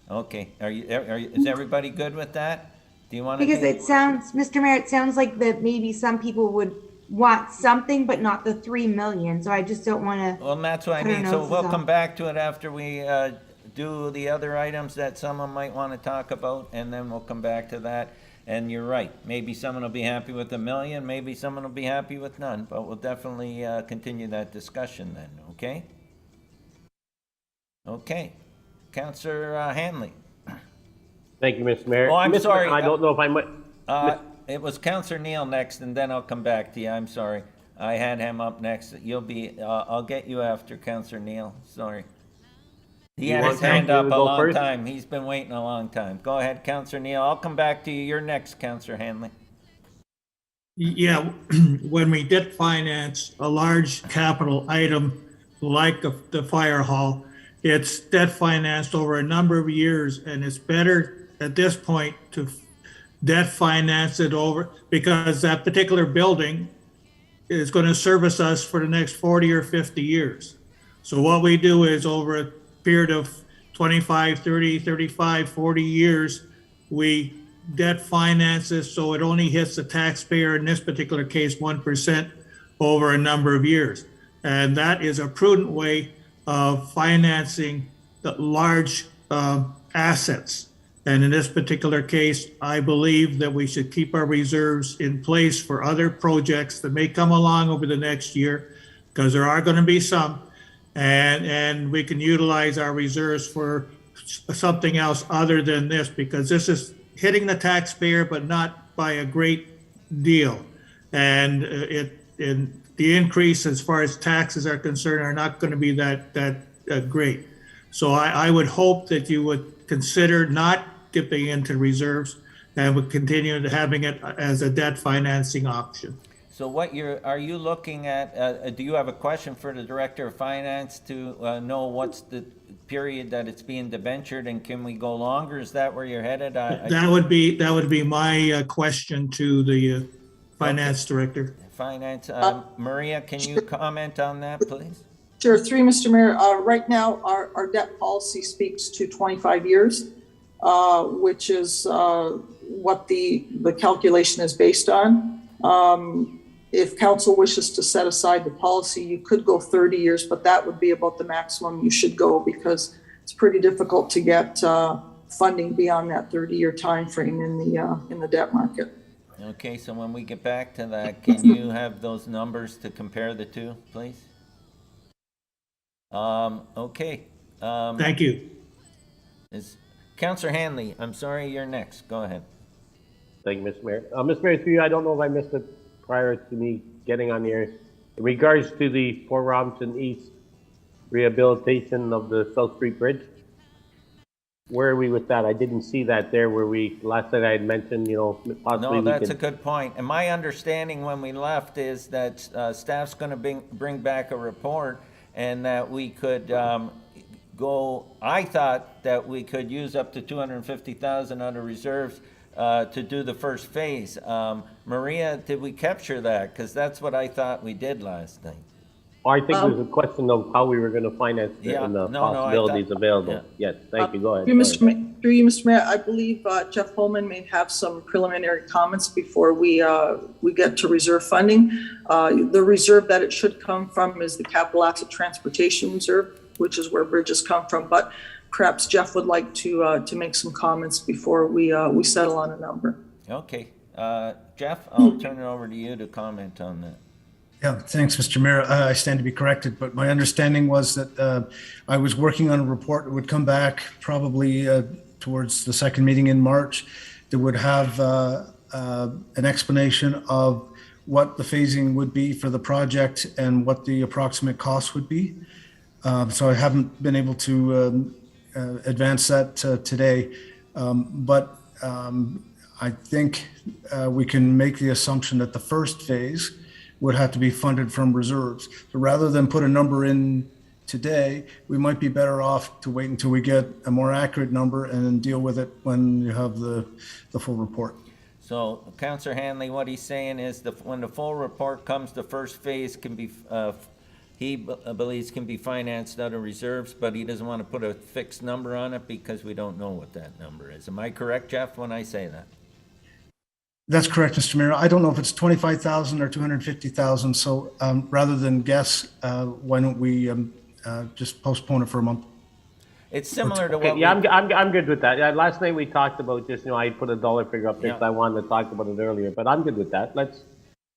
Okay, is everybody good with that? Do you want to? Because it sounds, Mr. Mayor, it sounds like that maybe some people would want something, but not the 3 million. So I just don't want to. Well, that's what I mean. So we'll come back to it after we do the other items that someone might want to talk about, and then we'll come back to that. And you're right. Maybe someone will be happy with $1 million. Maybe someone will be happy with none. But we'll definitely continue that discussion then. Okay. Okay. Councillor Hanley. Thank you, Mr. Mayor. Oh, I'm Mr. sorry. I don't know if I might. It was Councillor Neal next, and then I'll come back to you. I'm sorry. I had him up next. You'll be. I'll get you after Councillor Neal. Sorry. He had his hand up a long time. He's been waiting a long time. Go ahead, Councillor Neal. I'll come back to you. You're next, Councillor Hanley. Yeah, when we debt finance a large capital item like the fire hall, it's debt financed over a number of years, and it's better at this point to debt finance it over, because that particular building is going to service us for the next 40 or 50 years. So what we do is over a period of 25, 30, 35, 40 years, we debt finance this so it only hits the taxpayer, in this particular case, 1% over a number of years. And that is a prudent way of financing the large assets. And in this particular case, I believe that we should keep our reserves in place for other projects that may come along over the next year, because there are going to be some. And we can utilize our reserves for something else other than this, because this is hitting the taxpayer, but not by a great deal. And the increase as far as taxes are concerned are not going to be that great. So I would hope that you would consider not dipping into reserves and would continue to having it as a debt financing option. So are you looking at, do you have a question for the Director of Finance to know what's the period that it's being debentured, and can we go longer? Is that where you're headed? That would be my question to the Finance Director. Finance, Maria, can you comment on that, please? Sure, through Mr. Mayor. Right now, our debt policy speaks to 25 years, which is what the calculation is based on. If council wishes to set aside the policy, you could go 30 years, but that would be about the maximum you should go, because it's pretty difficult to get funding beyond that 30-year time frame in the debt market. Okay, so when we get back to that, can you have those numbers to compare the two, please? Okay. Thank you. Councillor Hanley, I'm sorry, you're next. Go ahead. Thank you, Mr. Mayor. Mr. Mayor, through you, I don't know if I missed it prior to me getting on here. In regards to the Fort Robinson East rehabilitation of the South Street Bridge, where are we with that? I didn't see that there where last night I had mentioned, possibly. No, that's a good point. And my understanding when we left is that staff's going to bring back a report, and that we could I thought that we could use up to 250,000 under reserves to do the first phase. Maria, did we capture that? Because that's what I thought we did last night. I think there's a question of how we were going to finance it and the possibilities available. Yeah. Yes, thank you. Go ahead. Through you, Mr. Mayor, I believe Jeff Holman may have some preliminary comments before we get to reserve funding. The reserve that it should come from is the Capital Asset Transportation Reserve, which is where bridges come from. But perhaps Jeff would like to make some comments before we settle on a number. Okay. Jeff, I'll turn it over to you to comment on that. Yeah, thanks, Mr. Mayor. I stand to be corrected, but my understanding was that I was working on a report that would come back probably towards the second meeting in March that would have an explanation of what the phasing would be for the project and what the approximate cost would be. So I haven't been able to advance that today, but I think we can make the assumption that the first phase would have to be funded from reserves. So rather than put a number in today, we might be better off to wait until we get a more accurate number and then deal with it when you have the full report. So Councillor Hanley, what he's saying is when the full report comes, the first phase can be, believes can be financed out of reserves, but he doesn't want to put a fixed number on it because we don't know what that number is. Am I correct, Jeff, when I say that? That's correct, Mr. Mayor. I don't know if it's 25,000 or 250,000. So rather than guess, why don't we just postpone it for a month? It's similar to Okay, what yeah, I'm good with that. Yeah, last night we talked about just, I put a dollar figure up there because I wanted to talk about it earlier, but I'm good with that. Let's,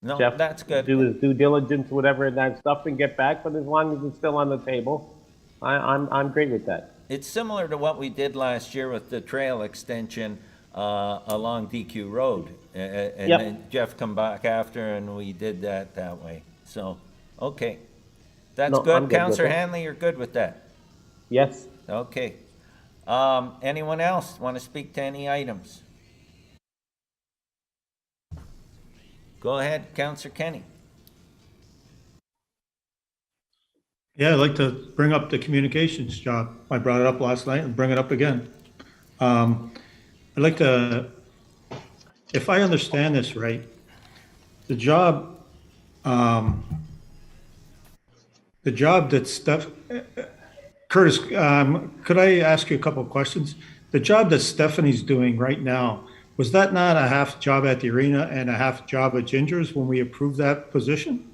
No, Jeff, that's good. do his due diligence, whatever and that stuff, and get back. But as long as it's still on the table, I'm great with that. It's similar to what we did last year with the trail extension along DQ Road. And Yep. then Jeff come back after and we did that way. So, okay. That's No, I'm good. good with Councillor it. Hanley, you're good with that? Yes. Okay. Anyone else want to speak to any items? Go ahead, Councillor Kenny. Yeah, I'd like to bring up the communications job. I brought it up last night and bring it up again. I'd like to, if I understand this right, the job that Curtis, could I ask you a couple of questions? The job that Stephanie's doing right now, was that not a half job at the arena and a half job at Ginger's when we approved that position?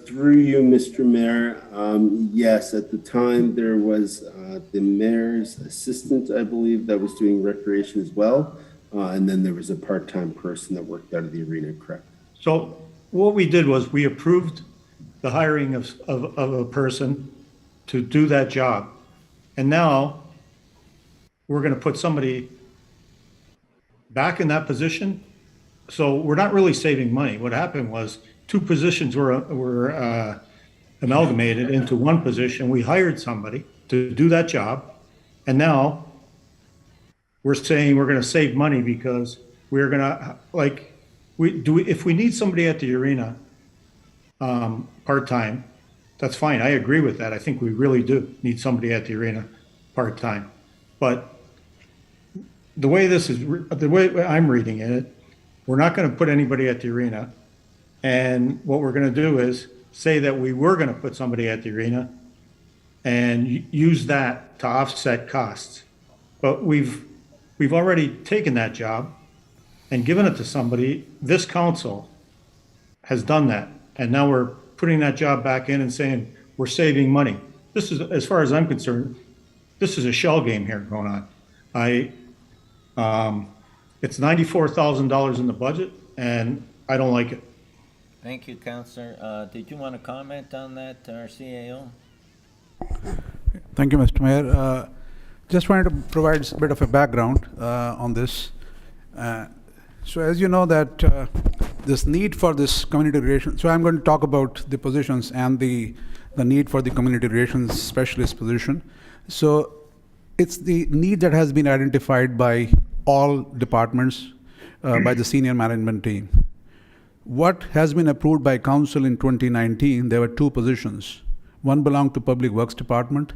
Through you, Mr. Mayor, yes, at the time there was the mayor's assistant, I believe, that was doing recreation as well. And then there was a part-time person that worked out of the arena, correct? So what we did was we approved the hiring of a person to do that job. And now we're going to put somebody back in that position. So we're not really saving money. What happened was two positions were amalgamated into one position. We hired somebody to do that job. And now we're saying we're going to save money because we're going to, if we need somebody at the arena part-time, that's fine. I agree with that. I think we really do need somebody at the arena part-time. But the way I'm reading it, we're not going to put anybody at the arena. And what we're going to do is say that we were going to put somebody at the arena and use that to offset costs. But we've already taken that job and given it to somebody. This council has done that. And now we're putting that job back in and saying we're saving money. This is, as far as I'm concerned, this is a shell game here going on. It's $94,000 in the budget, and I don't like it. Thank you, Councillor. Did you want to comment on that, our CAO? Thank you, Mr. Mayor. Just wanted to provide a bit of a background on this. So as you know that this need for this community relations, so I'm going to talk about the positions and the need for the community relations specialist position. So it's the need that has been identified by all departments by the senior management team. What has been approved by council in 2019, there were two positions. One belonged to Public Works Department,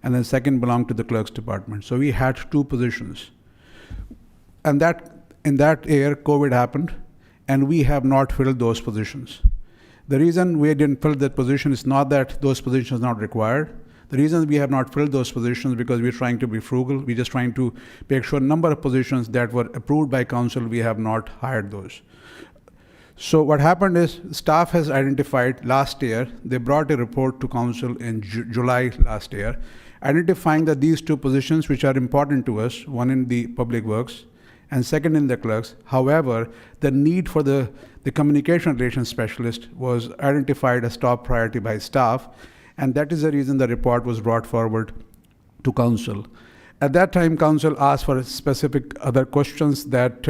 and the second belonged to the Clerks Department. So we had two positions. And in that year, COVID happened, and we have not filled those positions. The reason we didn't fill that position is not that those positions are not required. The reason we have not filled those positions because we're trying to be frugal. We're just trying to make sure number of positions that were approved by council, we have not hired those. So what happened is staff has identified last year, they brought a report to council in July last year, identifying that these two positions which are important to us, one in the public works and second in the clerks. However, the need for the communication relations specialist was identified as top priority by staff, and that is the reason the report was brought forward to council. At that time, council asked for specific other questions that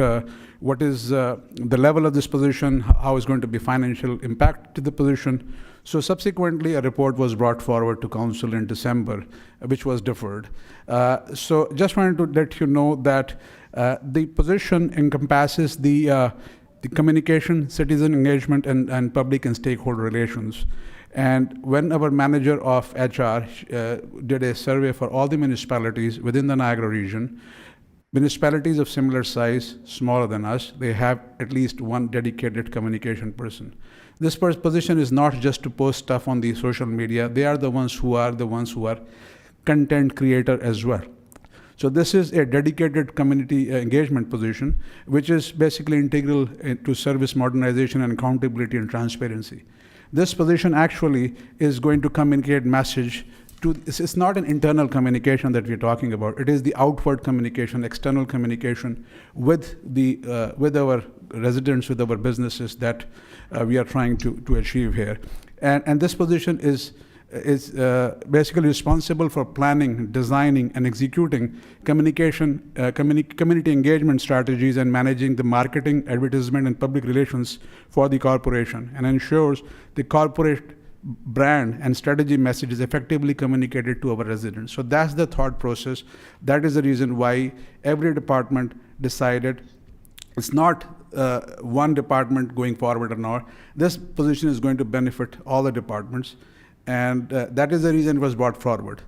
what is the level of this position, how is going to be financial impact to the position. So subsequently, a report was brought forward to council in December, which was deferred. So just wanted to let you know that the position encompasses the the communication, citizen engagement, and public and stakeholder relations. And when our manager of HR did a survey for all the municipalities within the Niagara region, municipalities of similar size, smaller than us, they have at least one dedicated communication person. This position is not just to post stuff on the social media. They are the ones who are content creator as well. So this is a dedicated community engagement position, which is basically integral to service modernization and accountability and transparency. This position actually is going to communicate message to, it's not an internal communication that we're talking about. It is the outward communication, external communication with our residents, with our businesses that we are trying to achieve here. And this position is basically responsible for planning, designing, and executing community engagement strategies and managing the marketing, advertisement, and public relations for the corporation, and ensures the corporate brand and strategy message is effectively communicated to our residents. So that's the thought process. That is the reason why every department decided it's not one department going forward or not. This position is going to benefit all the departments. And that is the reason it was brought forward.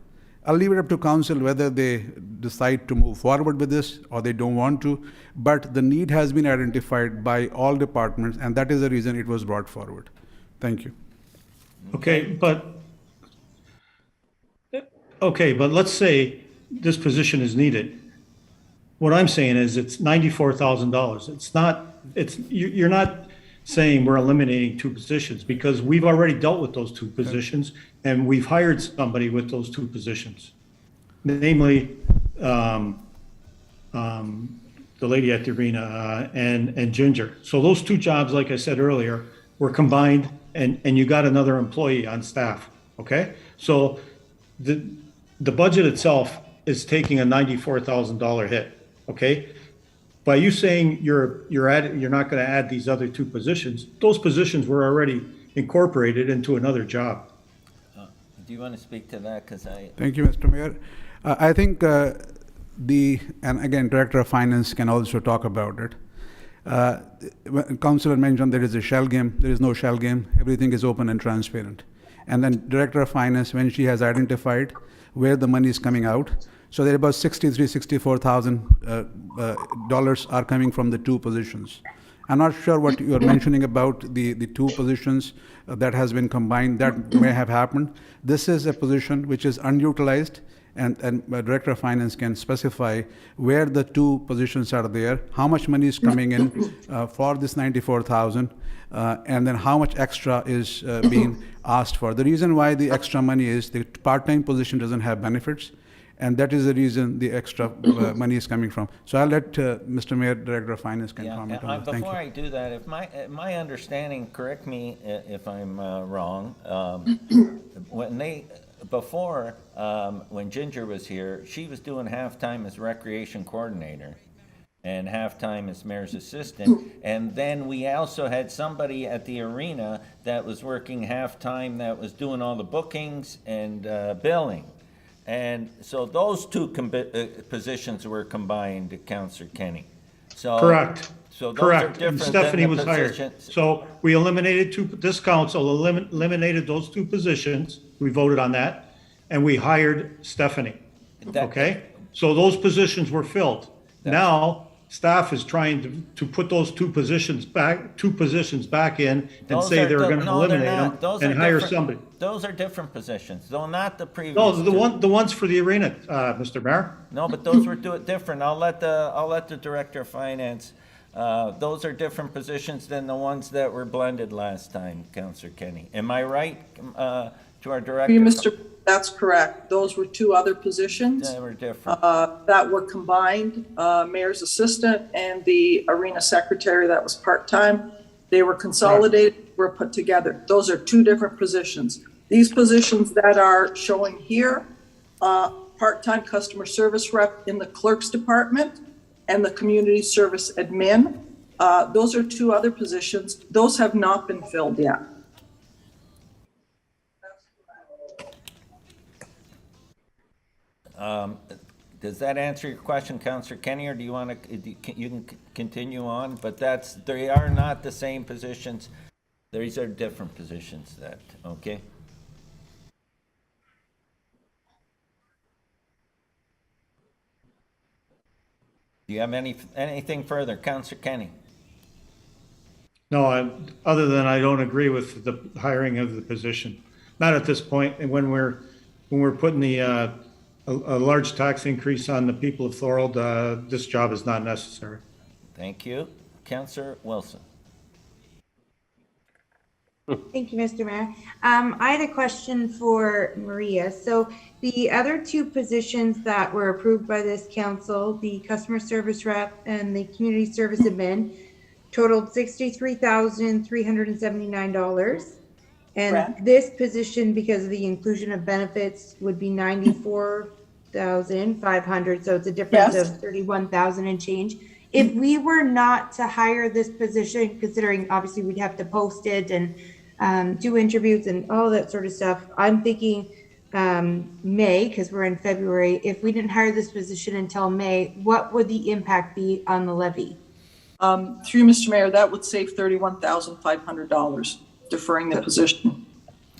I'll leave it up to council whether they decide to move forward with this or they don't want to, but the need has been identified by all departments, and that is the reason it was brought forward. Thank you. Okay, but let's say this position is needed. What I'm saying is it's $94,000. You're not saying we're eliminating two positions, because we've already dealt with those two positions and we've hired somebody with those two positions, namely the lady at the arena and Ginger. So those two jobs, like I said earlier, were combined, and you got another employee on staff. Okay, so the budget itself is taking a $94,000 hit. Okay. By you saying you're not going to add these other two positions, those positions were already incorporated into another job. Do you want to speak to that? Thank you, Mr. Mayor. I think and again, Director of Finance can also talk about it. Councilor mentioned there is a shell game. There is no shell game. Everything is open and transparent. And then Director of Finance, when she has identified where the money is coming out, so there are about $63,000 are coming from the two positions. I'm not sure what you're mentioning about the two positions that has been combined. That may have happened. This is a position which is unutilized, and Director of Finance can specify where the two positions are there, how much money is coming in for this $94,000, and then how much extra is being asked for. The reason why the extra money is the part-time position doesn't have benefits, and that is the reason the extra money is coming from. So I'll let Mr. Mayor, Director of Finance, can comment on that. Thank you. Before I do that, if my understanding, correct me if I'm wrong, when Ginger was here, she was doing half-time as recreation coordinator and half-time as mayor's assistant. And then we also had somebody at the arena that was working half-time that was doing all the bookings and billing. And so those two positions were combined, Councillor Kenny. So Correct. So those Correct. are different And Stephanie than the was hired. positions. So we eliminated this council eliminated those two positions. We voted on that, and we hired Stephanie. Okay? So those positions were filled. Now, staff is trying to put those two positions back in and say they're going to eliminate them and hire somebody. Those are different positions, though not the previous. No, the ones for the arena, Mr. Mayor. No, but those were different. I'll let the Director of Finance. Those are different positions than the ones that were blended last time, Councillor Kenny. Am I right, to our Director? That's correct. Those were two other positions. They were different. That were combined, mayor's assistant and the arena secretary that was part-time. They were consolidated, were put together. Those are two different positions. These positions that are showing here, part-time customer service rep in the clerk's department and the community service admin, those are two other positions. Those have not been filled yet. Does that answer your question, Councillor Kenny, or do you want to, you can continue on? But they are not the same positions. These are different positions that, okay? Do you have anything further, Councillor Kenny? No, other than I don't agree with the hiring of the position. Not at this point, and when we're putting a large tax increase on the people of Thorold, this job is not necessary. Thank you. Councillor Wilson. Thank you, Mr. Mayor. I had a question for Maria. So the other two positions that were approved by this council, the customer service rep and the community service admin, totaled $63,379. And Correct. this position, because of the inclusion of benefits, would be $94,500. So it's a difference Yes. of $31,000 and change. If we were not to hire this position, considering obviously we'd have to post it and do interviews and all that sort of stuff, I'm thinking May, because we're in February. If we didn't hire this position until May, what would the impact be on the levy? Through Mr. Mayor, that would save $31,500 deferring the position.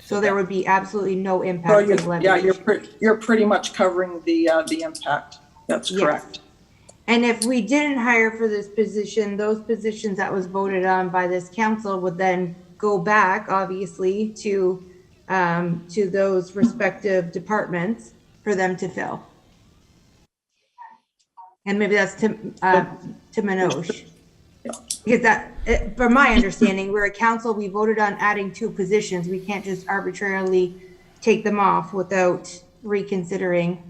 So there would be absolutely no So impact on the levy. yeah, you're pretty much covering the impact. That's Yes. correct. And if we didn't hire for this position, those positions that was voted on by this council would then go back, obviously, to those respective departments for them to fill. And maybe that's to Manoj. Because from my understanding, we're a council, we voted on adding 2 positions. We can't just arbitrarily take them off without reconsidering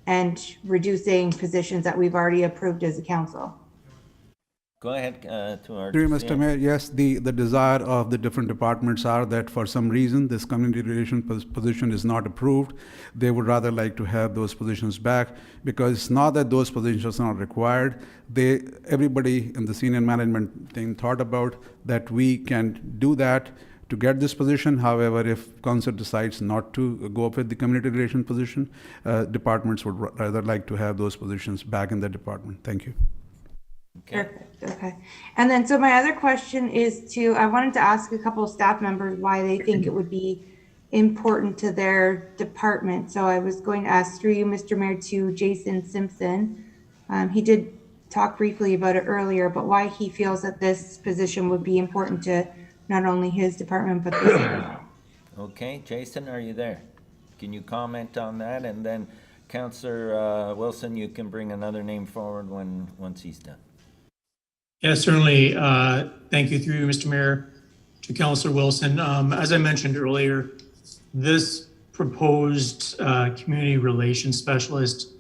and reducing positions that we've already approved as a council. Go ahead to our. Through you, Mr. Mayor, yes, the desire of the different departments are that for some reason this community relation position is not approved. They would rather like to have those positions back, because it's not that those positions are not required. Everybody in the senior management team thought about that we can do that to get this position. However, if council decides not to go up with the community relation position, departments would rather like to have those positions back in the department. Thank you. Okay. Perfect, okay. And then, so my other question is I wanted to ask a couple of staff members why they think it would be important to their department. So I was going to ask through you, Mr. Mayor, to Jason Simpson. He did talk briefly about it earlier, but why he feels that this position would be important to not only his department, but the city. Okay, Jason, are you there? Can you comment on that? And then Councillor Wilson, you can bring another name forward once he's done. Yeah, certainly. Thank you through you, Mr. Mayor, to Councillor Wilson. As I mentioned earlier, this proposed community relations specialist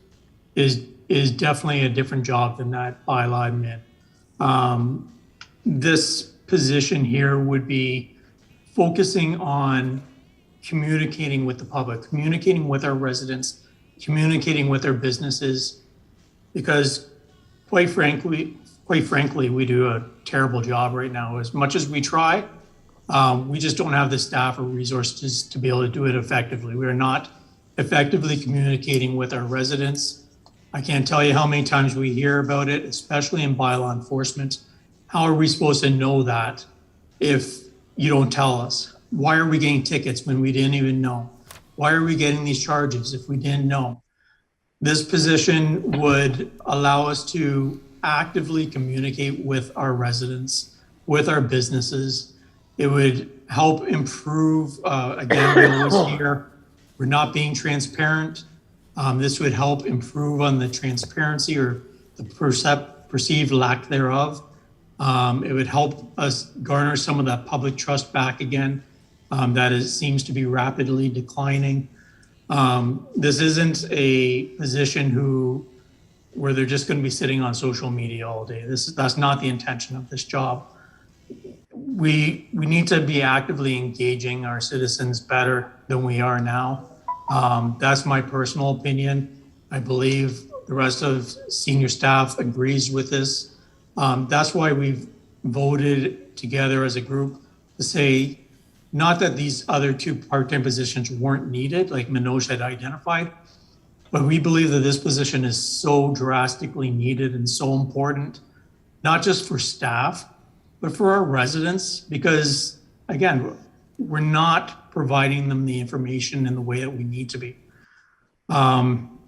is definitely a different job than that bylaw admin. This position here would be focusing on communicating with the public, communicating with our residents, communicating with our businesses, because quite frankly, we do a terrible job right now. As much as we try, we just don't have the staff or resources to be able to do it effectively. We are not effectively communicating with our residents. I can't tell you how many times we hear about it, especially in bylaw enforcement. How are we supposed to know that if you don't tell us? Why are we getting tickets when we didn't even know? Why are we getting these charges if we didn't know? This position would allow us to actively communicate with our residents, with our businesses. It would help improve, again, we always hear we're not being transparent. This would help improve on the transparency or the perceived lack thereof. It would help us garner some of that public trust back again seems to be rapidly declining. This isn't a position where they're just going to be sitting on social media all day. That's not the intention of this job. We need to be actively engaging our citizens better than we are now. That's my personal opinion. I believe the rest of senior staff agrees with this. That's why we've voted together as a group to say, not that these other 2 part-time positions weren't needed, like Manoj had identified, But we believe that this position is so drastically needed and so important, not just for staff, but for our residents, because again, we're not providing them the information in the way that we need to be. From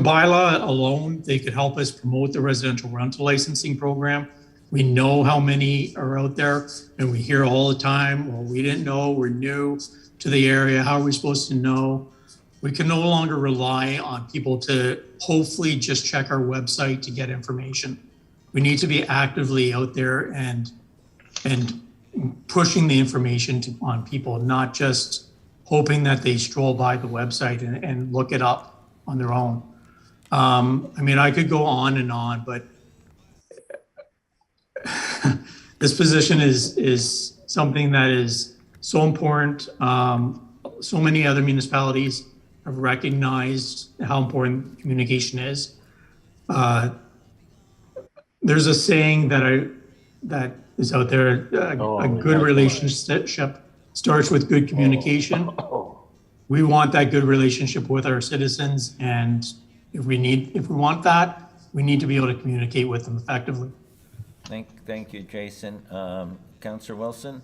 bylaw alone, they could help us promote the residential rental licensing program. We know how many are out there, and we hear all the time, well, we didn't know, we're new to the area, how are we supposed to know? We can no longer rely on people to hopefully just check our website to get information. We need to be actively out there and pushing the information on people, not just hoping that they stroll by the website and look it up on their own. I mean, I could go on, but this position is something that is so important. So many other municipalities have recognized how important communication is. There's a saying that is out there, a good relationship starts with good communication. We want that good relationship with our citizens, and if we want that, we need to be able to communicate with them effectively. Thank you, Jason. Councillor Wilson?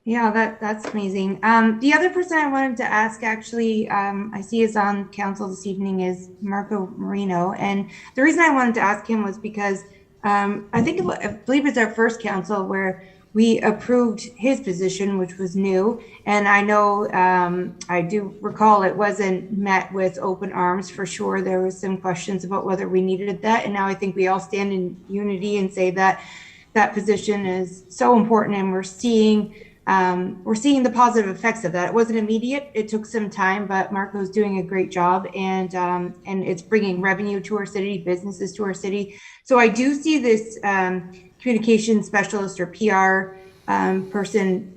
Yeah, that's amazing. The other person I wanted to ask, actually, I see is on council this evening, is Marco Marino. And the reason I wanted to ask him was because I believe it's our first council where we approved his position, which was new. And I know, I do recall it wasn't met with open arms for sure. There was some questions about whether we needed that. And now I think we all stand in unity and say that that position is so important, and we're seeing the positive effects of that. It wasn't immediate. It took some time, but Marco's doing a great job, and it's bringing revenue to our city, businesses to our city. So I do see this communication specialist or PR person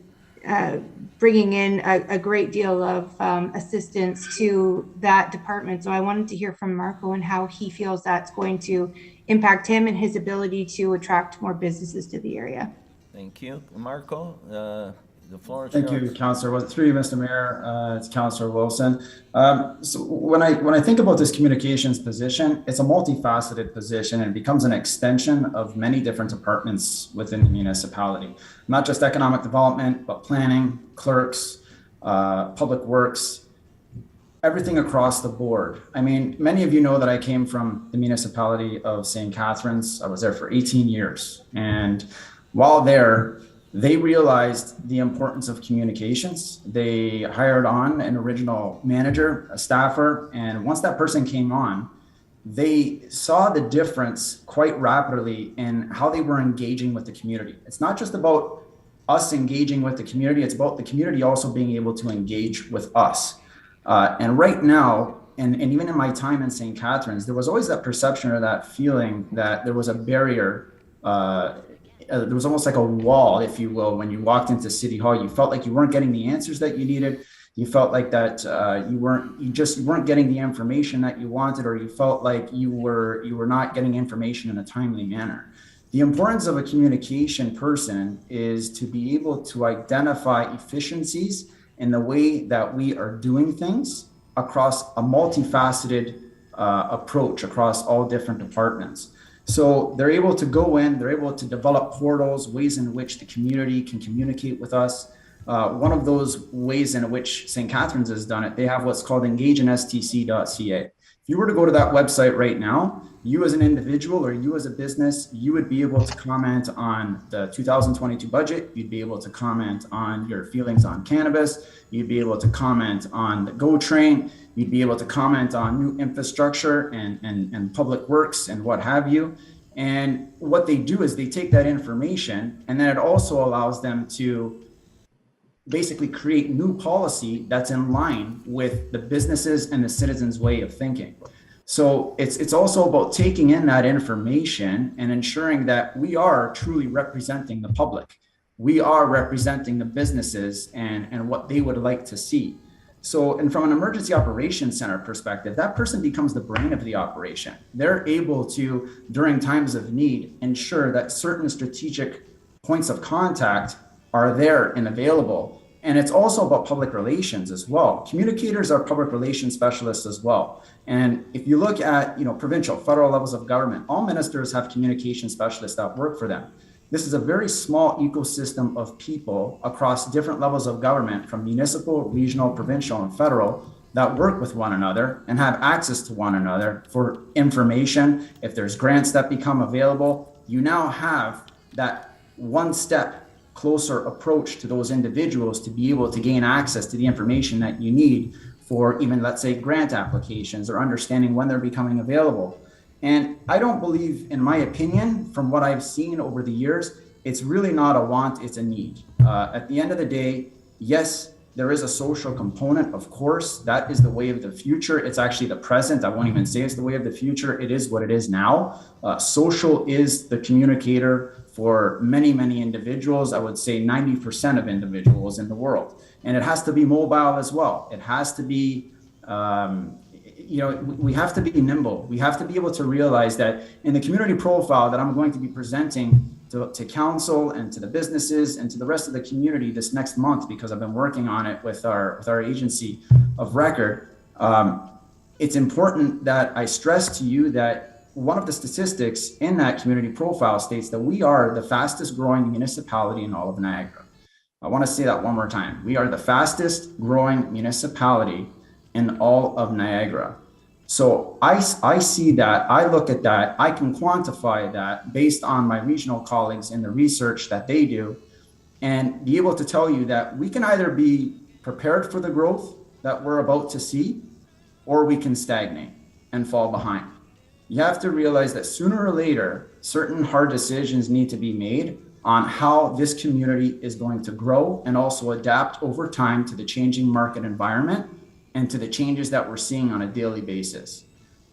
bringing in a great deal of assistance to that department. So I wanted to hear from Marco and how he feels that's going to impact him and his ability to attract more businesses to the area. Thank you. Marco, the floor is Thank yours. you, Councillor. Well, through you, Mr. Mayor, it's Councillor Wilson. So when I think about this communications position, it's a multifaceted position, and it becomes an extension of many different departments within the municipality. Not just economic development, but planning, clerks, public works, everything across the board. I mean, many of you know that I came from the municipality of St. Catharines. I was there for 18 years. And while there, they realized the importance of communications. They hired on an original manager, a staffer, and once that person came on, they saw the difference quite rapidly in how they were engaging with the community. It's not just about us engaging with the community, it's about the community also being able to engage with us. And right now, and even in my time in St. Catharines, there was always that perception or that feeling that there was a barrier. There was almost like a wall, if you will, when you walked into City Hall. You felt like you weren't getting the answers that you needed. You felt like that you weren't getting the information that you wanted, or you felt like you were not getting information in a timely manner. The importance of a communication person is to be able to identify efficiencies in the way that we are doing things across a multifaceted approach across all different departments. So they're able to go in, they're able to develop portals, ways in which the community can communicate with us. One of those ways in which St. Catharines has done it, they have what's called engageinstc.ca. If you were to go to that website right now, you as an individual or you as a business, you would be able to comment on the 2022 budget. You'd be able to comment on your feelings on cannabis. You'd be able to comment on the GO train. You'd be able to comment on new infrastructure and public works and what have you. And what they do is they take that information, and then it also allows them to basically create new policy that's in line with the businesses and the citizens' way of thinking. So it's also about taking in that information and ensuring that we are truly representing the public. We are representing the businesses and what they would like to see. So, and from an emergency operations center perspective, that person becomes the brain of the operation. They're able to, during times of need, ensure that certain strategic points of contact are there and available And it's also about public relations as well. Communicators are public relations specialists as well. And if you look at, provincial, federal levels of government, all ministers have communication specialists that work for them. This is a very small ecosystem of people across different levels of government, from municipal, regional, provincial, and federal, that work with one another and have access to one another for information. If there's grants that become available, you now have that one step closer approach to those individuals to be able to gain access to the information that you need for even, let's say, grant applications or understanding when they're becoming available. And I don't believe, in my opinion, from what I've seen over the years, it's really not a want, it's a need. At the end of the day, yes, there is a social component, of course. That is the way of the future. It's actually the present. I won't even say it's the way of the future. It is what it is now. Social is the communicator for many, many individuals. I would say 90% of individuals in the world. And it has to be mobile as well. It has to be, we have to be nimble. We have to be able to realize that in the community profile that I'm going to be presenting to council and to the businesses and to the rest of the community this next month, because I've been working on it with our agency of record, it's important that I stress to you that one of the statistics in that community profile states that we are the fastest growing municipality in all of Niagara. I want to say that one more time. We are the fastest growing municipality in all of Niagara. So I see that, I look at that, I can quantify that based on my regional colleagues in the research that they do, and be able to tell you that we can either be prepared for the growth that we're about to see, or we can stagnate and fall behind. You have to realize that sooner or later, certain hard decisions need to be made on how this community is going to grow and also adapt over time to the changing market environment and to the changes that we're seeing on a daily basis.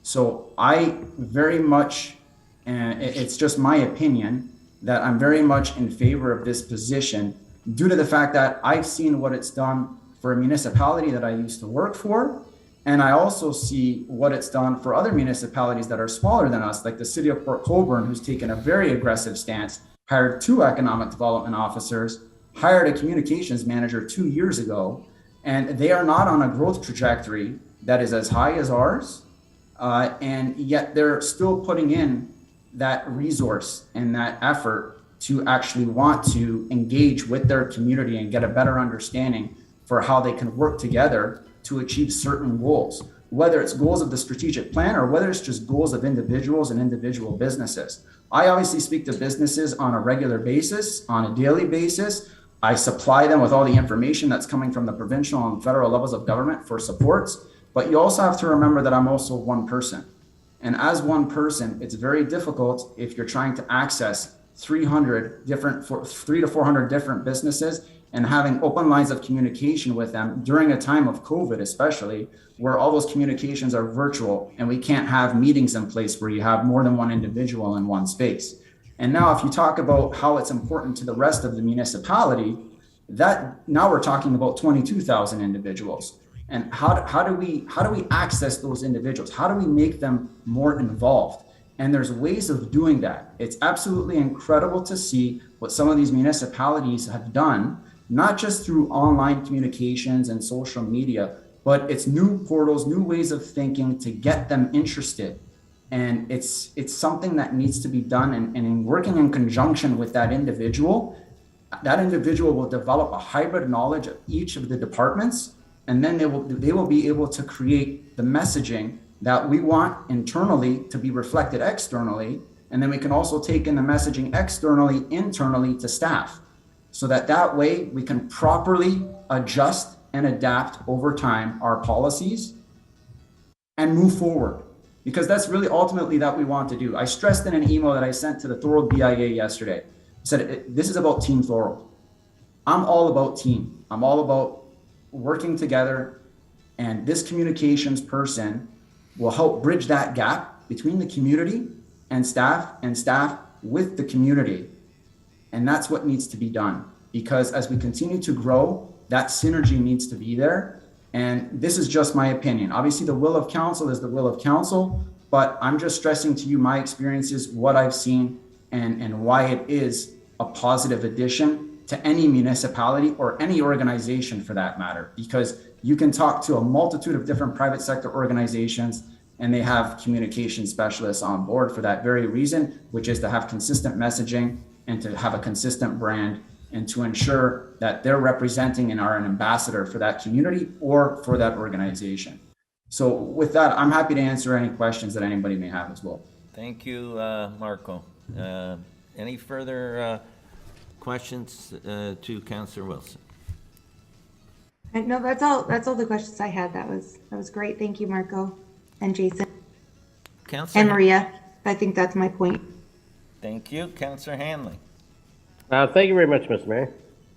So I very much, and it's just my opinion, that I'm very much in favor of this position due to the fact that I've seen what it's done for a municipality that I used to work for. And I also see what it's done for other municipalities that are smaller than us, like the city of Port Colborne, who's taken a very aggressive stance, hired 2 economic development officers, hired a communications manager 2 years ago, and they are not on a growth trajectory that is as high as ours. And yet they're still putting in that resource and that effort to actually want to engage with their community and get a better understanding for how they can work together to achieve certain goals, whether it's goals of the strategic plan or whether it's just goals of individuals and individual businesses. I obviously speak to businesses on a regular basis, on a daily basis. I supply them with all the information that's coming from the provincial and federal levels of government for supports. But you also have to remember that I'm also one person. And as one person, it's very difficult if you're trying to access 300 to 400 different businesses and having open lines of communication with them during a time of COVID, especially, where all those communications are virtual and we can't have meetings in place where you have more than one individual in one space. And now if you talk about how it's important to the rest of the municipality, that now we're talking about 22,000 individuals. And how do we access those individuals? How do we make them more involved? And there's ways of doing that. It's absolutely incredible to see what some of these municipalities have done, not just through online communications and social media, but it's new portals, new ways of thinking to get them interested. And it's something that needs to be done, and in working in conjunction with that individual will develop a hybrid knowledge of each of the departments, and then they will be able to create the messaging that we want internally to be reflected externally, and then we can also take in the messaging externally, internally to staff, so that way we can properly adjust and adapt over time our policies and move forward. Because that's really ultimately that we want to do. I stressed in an email that I sent to the Thorold BIA yesterday. I said, this is about Team Thorold. I'm all about team. I'm all about working together, and this communications person will help bridge that gap between the community and staff with the community. And that's what needs to be done, because as we continue to grow, that synergy needs to be there. And this is just my opinion. Obviously, the will of council is the will of council, but I'm just stressing to you my experiences, what I've seen, and why it is a positive addition to any municipality or any organization for that matter, because you can talk to a multitude of different private sector organizations and they have communication specialists on board for that very reason, which is to have consistent messaging and to have a consistent brand and to ensure that they're representing and are an ambassador for that community or for that organization. So with that, I'm happy to answer any questions that anybody may have as well. Thank you, Marco. Any further questions to Councillor Wilson? No, that's all the questions I had. That was great. Thank you, Marco and Jason. Councillor And Maria. I think that's my point. Thank you. Councillor Hanley. Thank you very much, Mr. Mayor.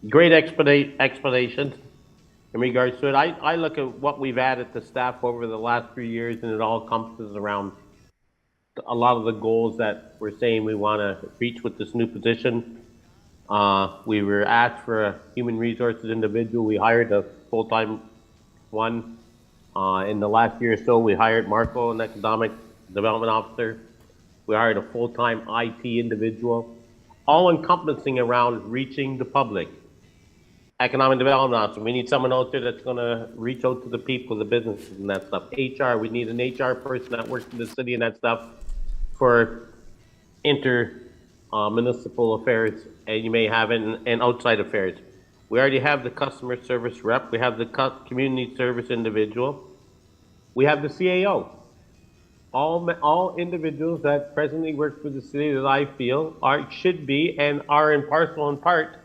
Great explanations in regards to it. I look at what we've added to staff over the last 3 years, and it all encompasses around a lot of the goals that we're saying we want to reach with this new position. We were asked for a human resources individual. We hired a full-time one. In the last year or so, we hired Marco, an economic development officer. We hired a full-time IT individual, all encompassing around reaching the public. Economic development officer, we need someone out there that's going to reach out to the people, the businesses and that stuff. HR, we need an HR person that works in the city and that stuff for municipal affairs, and you may have it in outside affairs. We already have the customer service rep. We have the community service individual. We have the CAO. All individuals that presently work for the city that I feel should be and are in parcel and part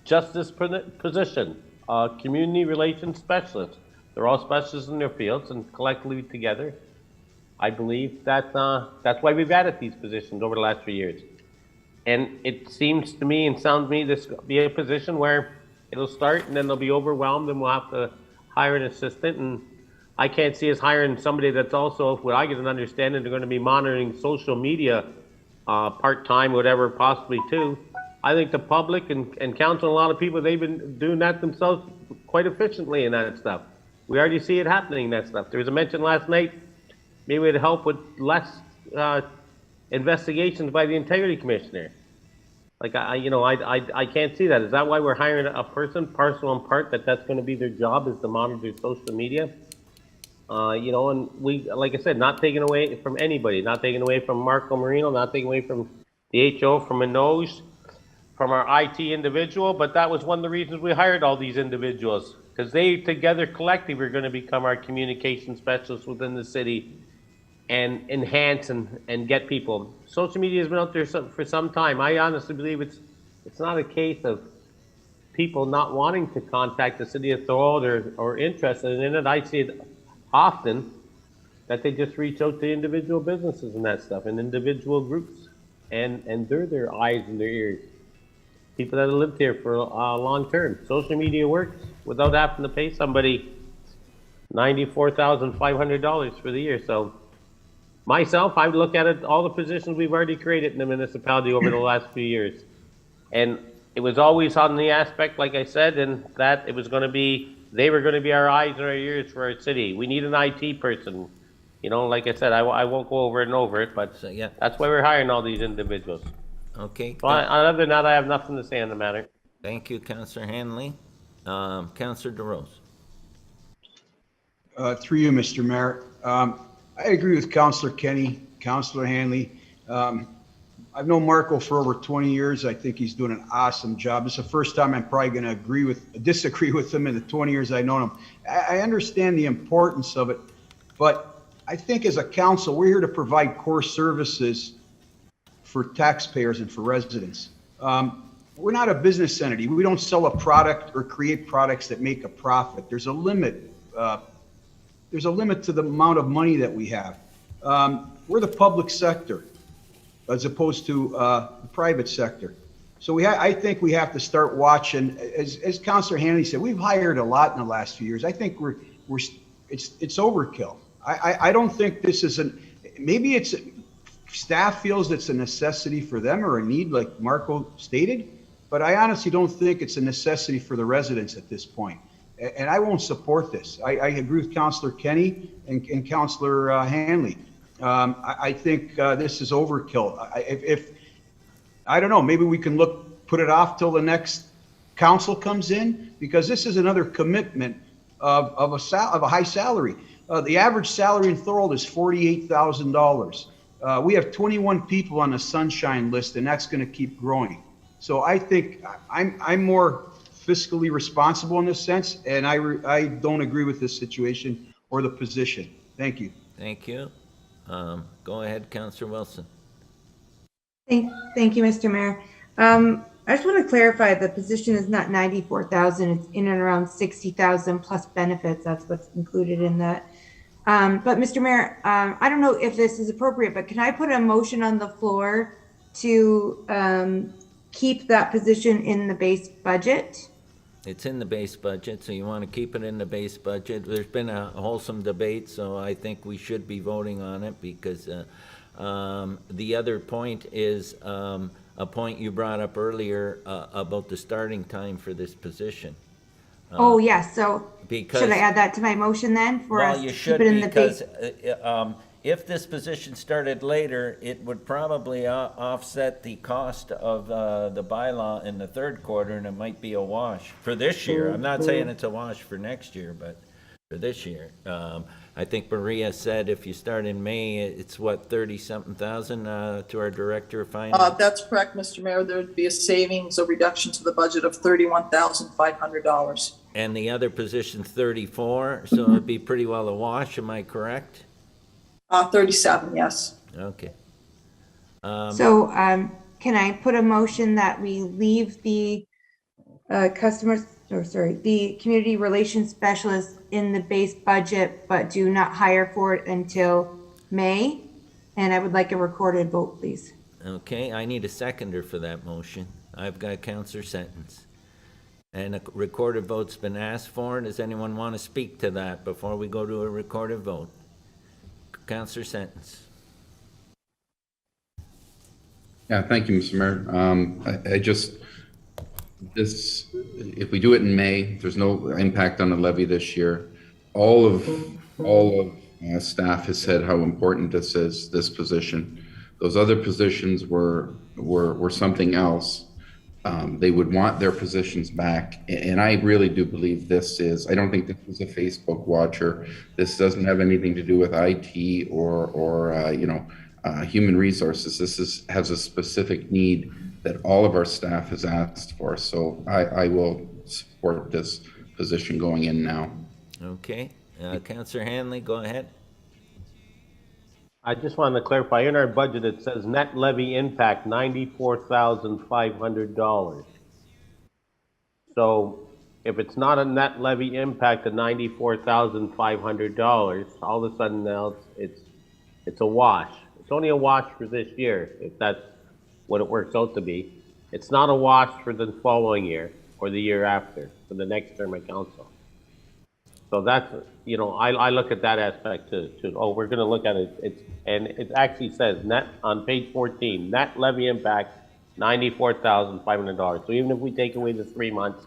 just this position, community relations specialists. They're all specialists in their fields, and collectively together, I believe that's why we've added these positions over the last 3 years. And it seems to me and sounds to me this will be a position where it'll start and then they'll be overwhelmed and we'll have to hire an assistant. And I can't see us hiring somebody that's also, if what I get an understanding, they're going to be monitoring social media part-time, whatever, possibly too. I think the public and council, a lot of people, they've been doing that themselves quite efficiently in that stuff. We already see it happening, that stuff. There was a mention last night, maybe it'd help with less investigations by the integrity commissioner. Like, I can't see that. Is that why we're hiring a person, parcel and part, that's going to be their job, is to monitor social media? And we, like I said, not taking away from anybody, not taking away from Marco Marino, not taking away from the HO, from Manoj, from our IT individual, but that was one of the reasons we hired all these individuals, because they together collectively are going to become our communication specialists within the city and enhance and get people. Social media has been out there for some time. I honestly believe it's not a case of people not wanting to contact the city of Thorold or interested in it. I see it often that they just reach out to individual businesses and that stuff and individual groups, and they're their eyes and their ears. People that have lived here for long term. Social media works without having to pay somebody $94,500 for the year. So myself, I would look at it, all the positions we've already created in the municipality over the last few years. And it was always on the aspect, like I said, and that it was going to be, they were going to be our eyes and our ears for our city. We need an IT person. Like I said, I won't go over it and over it, but yeah, that's why we're hiring all these individuals. Okay. Well, other than that, I have nothing to say on the matter. Thank you, Councillor Hanley. Councillor DeRose. Through you, Mr. Mayor. I agree with Councillor Kenny, Councillor Hanley. I've known Marco for over 20 years. I think he's doing an awesome job. This is the first time I'm probably going to disagree with him in the 20 years I've known him. I understand the importance of it, but I think as a council, we're here to provide core services for taxpayers and for residents. We're not a business entity. We don't sell a product or create products that make a profit. There's a limit. There's a limit to the amount of money that we have. We're the public sector as opposed to the private sector. So I think we have to start watching, as Councillor Hanley said, we've hired a lot in the last few years. I think it's overkill. I don't think this is maybe staff feels it's a necessity for them or a need, like Marco stated, but I honestly don't think it's a necessity for the residents at this point. And I won't support this. I agree with Councillor Kenny and Councillor Hanley. I think this is overkill. If I don't know, maybe we can put it off till the next council comes in, because this is another commitment of a high salary. The average salary in Thorold is $48,000. We have 21 people on the sunshine list, and that's going to keep growing. So I think I'm more fiscally responsible in this sense, and I don't agree with this situation or the position. Thank you. Thank you. Go ahead, Councillor Wilson. Thank you, Mr. Mayor. I just want to clarify, the position is not 94,000, it's in and around 60,000 plus benefits. That's what's included in that. But Mr. Mayor, I don't know if this is appropriate, but can I put a motion on the floor to keep that position in the base budget? It's in the base budget, so you want to keep it in the base budget. There's been a wholesome debate, so I think we should be voting on it, because the other point is a point you brought up earlier about the starting time for this position. Oh, yes. So Because, should I add that to my motion then for us well, you to should, keep it in the base? because if this position started later, it would probably offset the cost of the bylaw in the third quarter, and it might be a wash for this year. I'm not saying it's a wash for next year, but for this year. I think Maria said if you start in May, it's what, 30-something thousand to our Director of Finance? That's correct, Mr. Mayor. There would be a savings, a reduction to the budget of $31,500. And the other position 34, so it'd be pretty well a wash, am I correct? 37, yes. Okay. So can I put a motion that we leave the the community relations specialist in the base budget, but do not hire for it until May? And I would like a recorded vote, please. Okay, I need a seconder for that motion. I've got Councillor Sentence. And a recorded vote's been asked for. Does anyone want to speak to that before we go to a recorded vote? Councillor Sentence. Yeah, thank you, Mr. Mayor. I just, if we do it in May, there's no impact on the levy this year. All of staff has said how important this is, this position. Those other positions were something else. They would want their positions back. And I really do believe this is, I don't think this is a Facebook watcher. This doesn't have anything to do with IT or human resources. This has a specific need that all of our staff has asked for. So I will support this position going in now. Okay, Councillor Hanley, go ahead. I just wanted to clarify, in our budget, it says net levy impact $94,500. So if it's not a net levy impact of $94,500, all of a sudden now it's a wash. It's only a wash for this year, if that's what it works out to be. It's not a wash for the following year or the year after, for the next term of council. So that's, I look at that aspect too. Oh, we're going to look at it. It actually says net on page 14, net levy impact $94,500. So even if we take away the 3 months.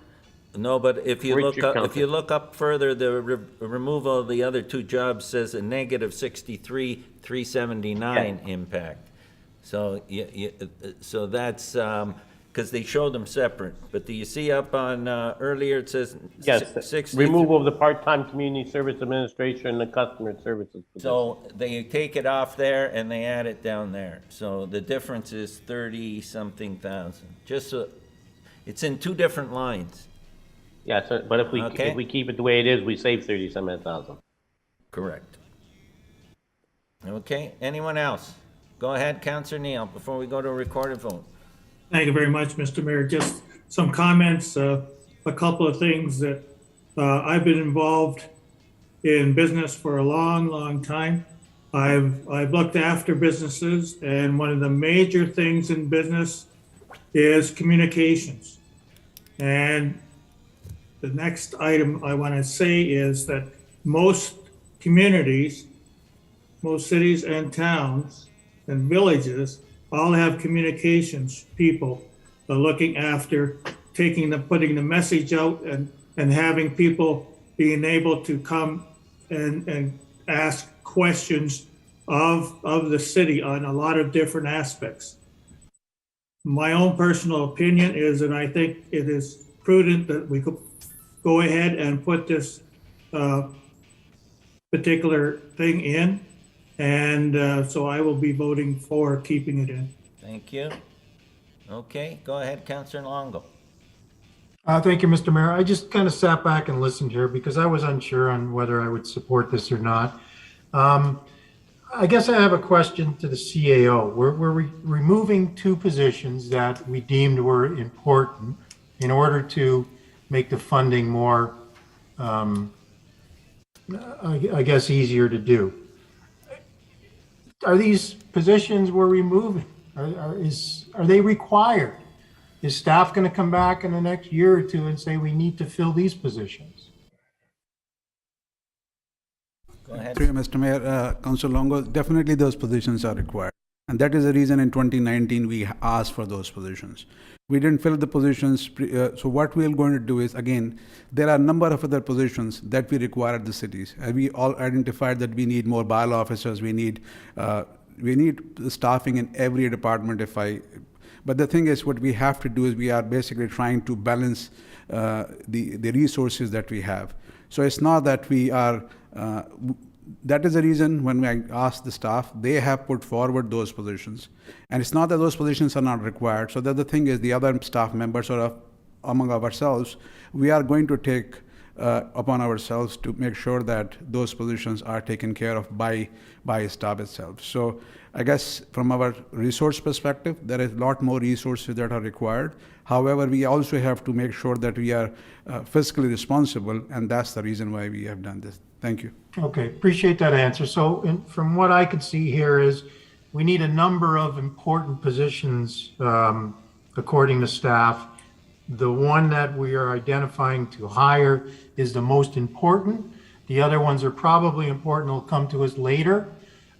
No, but if you look up further, the removal of the other two jobs says a negative 63,379 impact. So so that's because they show them separate. But do you see up on earlier it says removal of the part-time community service administration and the customer services position. So they take it off there and they add it down there. So the difference is 30-something thousand. Just so it's in two different lines. Yeah, so, but if we keep it the way it is, we save 30,000. Correct. Okay. Anyone else? Go ahead, Councillor Neal, before we go to a recorded vote. Thank you very much, Mr. Mayor. Just some comments, a couple of things that I've been involved in business for a long, long time. I've looked after businesses, and one of the major things in business is communications. And the next item I want to say is that most communities, most cities and towns and villages all have communications people looking after putting the message out and having people being able to come and ask questions of the city on a lot of different aspects. My own personal opinion is that I think it is prudent that we could go ahead and put this particular thing in. And so I will be voting for keeping it in. Thank you. Okay, go ahead, Councillor Longo. Thank you, Mr. Mayor. I just kind of sat back and listened here because I was unsure on whether I would support this or not. I guess I have a question to the CAO. We're removing two positions that we deemed were important in order to make the funding more, I guess, easier to do. Are these positions we're removing? Are they required? Is staff going to come back in the next year or two and say we need to fill these positions? Go ahead. Through you, Mr. Mayor, Councilor Longo, definitely those positions are required. And that is the reason in 2019 we asked for those positions. We didn't fill the positions. So what we are going to do is, again, there are a number of other positions that we require at the cities. We all identified that we need more bylaw officers. We need staffing in every department. But the thing is, what we have to do is we are basically trying to balance the resources that we have. So it's not that we are. That is the reason when I asked the staff, they have put forward those positions. And it's not that those positions are not required. So that the thing is, the other staff members or among ourselves, we are going to take upon ourselves to make sure that those positions are taken care of by staff itself. So I guess from our resource perspective, there is a lot more resources that are required. However, we also have to make sure that we are fiscally responsible, and that's the reason why we have done this. Thank you. Okay, appreciate that answer. So from what I could see here is we need a number of important positions according to staff. The one that we are identifying to hire is the most important. The other ones are probably important, will come to us later.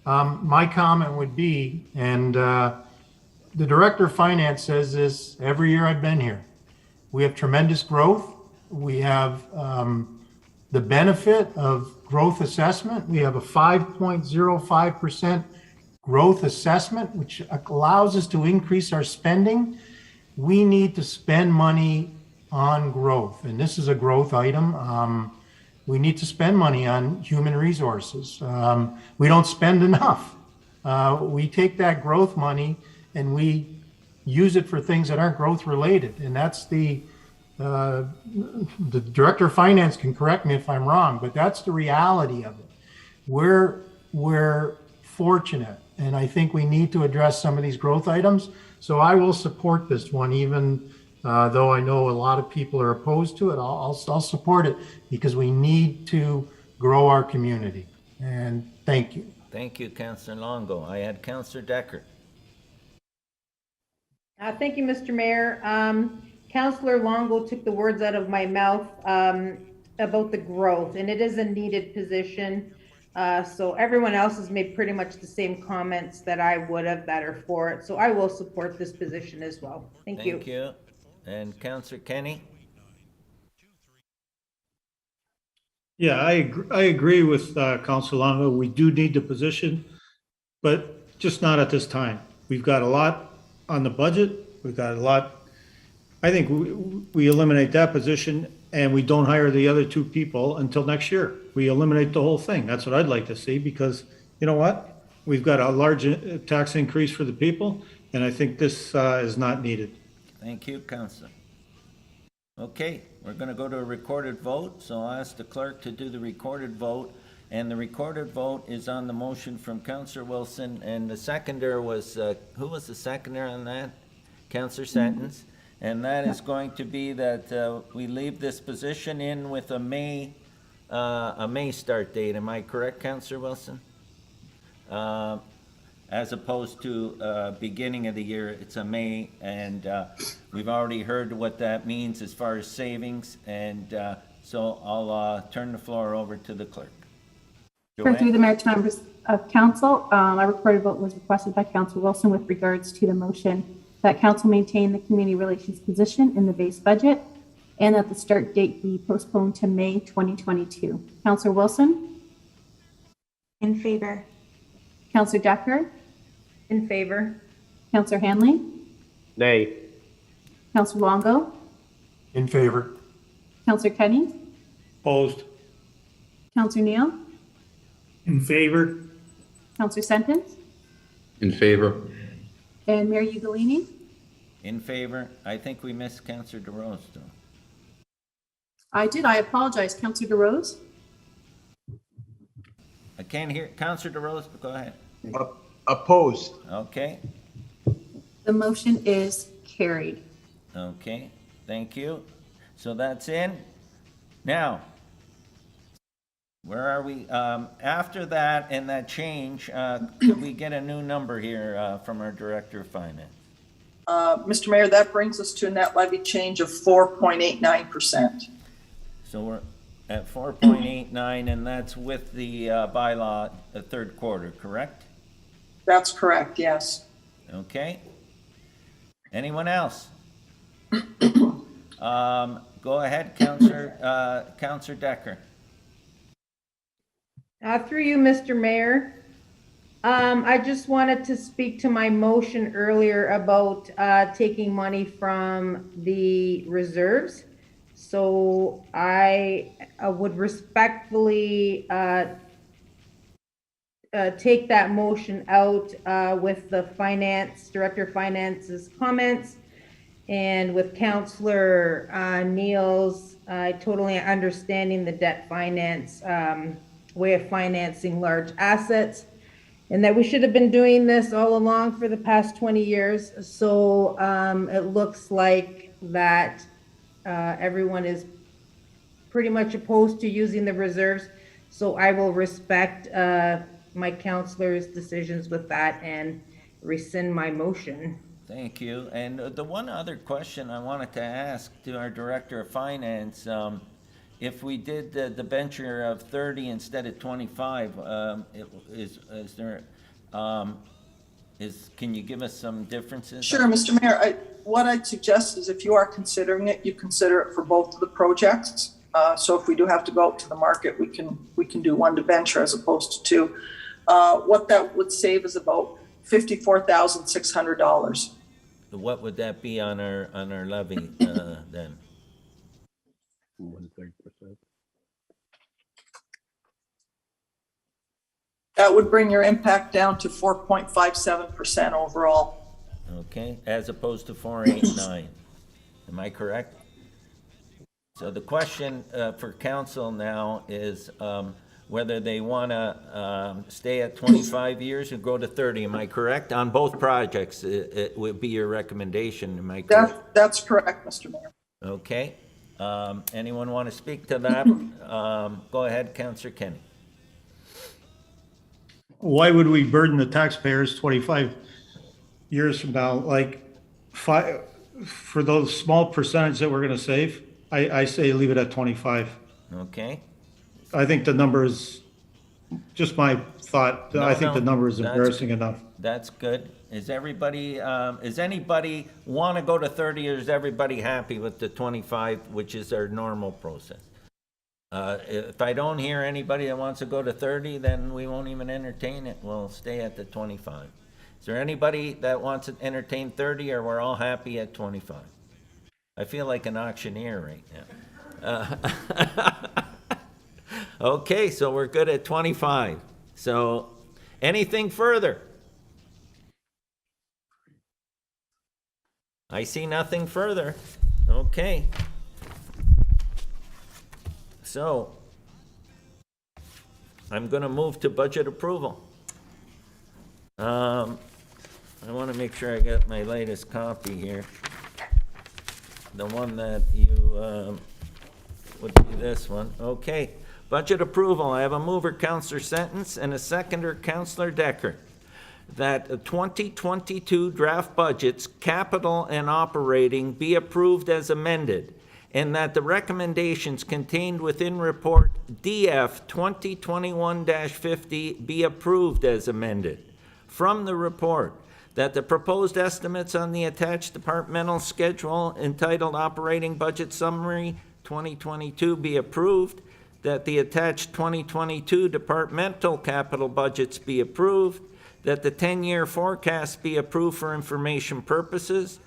My comment would be, and the Director of Finance says this every year I've been here, we have tremendous growth. We have the benefit of growth assessment. We have a 5.05% growth assessment, which allows us to increase our spending. We need to spend money on growth, and this is a growth item. We need to spend money on human resources. We don't spend enough. We take that growth money and we use it for things that aren't growth related, and that's the Director of Finance can correct me if I'm wrong, but that's the reality of it. We're fortunate, and I think we need to address some of these growth items. So I will support this one, even though I know a lot of people are opposed to it. I'll support it because we need to grow our community. And thank you. Thank you, Councillor Longo. I had Councillor Decker. Thank you, Mr. Mayor. Councillor Longo took the words out of my mouth about the growth, and it is a needed position. So everyone else has made pretty much the same comments that I would have that are for it. So I will support this position as well. Thank you. Thank you. And Councillor Kenny? Yeah, I agree with Councilor Longo. We do need the position, but just not at this time. We've got a lot on the budget. We've got a lot. I think we eliminate that position and we don't hire the other two people until next year. We eliminate the whole thing. That's what I'd like to see, because you know what? We've got a large tax increase for the people, and I think this is not needed. Thank you, Councillor. Okay, we're going to go to a recorded vote, so I'll ask the clerk to do the recorded vote. And the recorded vote is on the motion from Councillor Wilson, and the seconder was, who was the seconder on that? Councillor Sentence. And that is going to be that we leave this position in with a May start date. Am I correct, Councillor Wilson? As opposed to beginning of the year, it's a May, and we've already heard what that means as far as savings, and so I'll turn the floor over to the clerk. Through the mayor to members of council, a recorded vote was requested by Councillor Wilson with regards to the motion that council maintain the community relations position in the base budget and that the start date be postponed to May 2022. Councillor Wilson? In favor. Councillor Decker? In favor. Councillor Hanley? Nay. Councillor Longo? In favor. Counselor Kenny, Opposed? Counselor Neal, In favor? Counselor Sentence, In favor? and Mayor Ugolini. In favor? I think we missed Counselor DeRose, though. I did. I apologize. Counselor DeRose? I can't hear. Counselor DeRose, go ahead. Opposed. Okay, The motion is carried. okay, thank you. So that's in. Now, where are we? After that and that change, could we get a new number here from our Director of Finance? Mr. Mayor, that brings us to a net levy change of 4.89%. So we're at 4.89, and that's with the bylaw, the third quarter, correct? That's correct, yes. Okay. Anyone else? Go ahead, Counselor Decker. Through you, Mr. Mayor. I just wanted to speak to my motion earlier about taking money from the reserves. So I would respectfully take that motion out with the Director of Finance's comments and with Councillor Neal's totally understanding the debt finance way of financing large assets, and that we should have been doing this all along for the past 20 years. So it looks like that everyone is pretty much opposed to using the reserves. So I will respect my councillor's decisions with that and rescind my motion. Thank you. And the one other question I wanted to ask to our Director of Finance, if we did the debenture of 30 instead of 25, can you give us some differences? Sure, Mr. Mayor, what I'd suggest is if you are considering it, you consider it for both of the projects. So if we do have to go out to the market, we can do one debenture as opposed to two. What that would save is about $54,600. What would that be on our levy then? 130%. That would bring your impact down to 4.57% overall. Okay, as opposed to 489. Am I correct? So the question for council now is whether they want to stay at 25 years or go to 30. Am I correct? On both projects, it would be your recommendation. Am I correct? That's correct, Mr. Mayor. Okay. Anyone want to speak to that? Go ahead, Councillor Kenny. Why would we burden the taxpayers 25 years from now? Like, for those small percentage that we're going to save, I say leave it at 25. Okay. I think the number is, just my thought, I think the number is embarrassing enough. That's good. Is anybody want to go to 30, or is everybody happy with the 25, which is our normal process? If I don't hear anybody that wants to go to 30, then we won't even entertain it. We'll stay at the 25. Is there anybody that wants to entertain 30, or we're all happy at 25? I feel like an auctioneer right now. Okay, so we're good at 25. So anything further? I see nothing further. Okay. So I'm going to move to budget approval. I want to make sure I got my latest copy here. The one that you would be this one. Okay. Budget approval. I have a mover, Councillor Sentence, and a seconder, Councillor Decker, that the 2022 draft budgets, capital and operating, be approved as amended, and that the recommendations contained within report DF 2021-50 be approved as amended. From the report, that the proposed estimates on the attached departmental schedule entitled Operating Budget Summary 2022 be approved, that the attached 2022 departmental capital budgets be approved, that the 10-year forecast be approved for information purposes,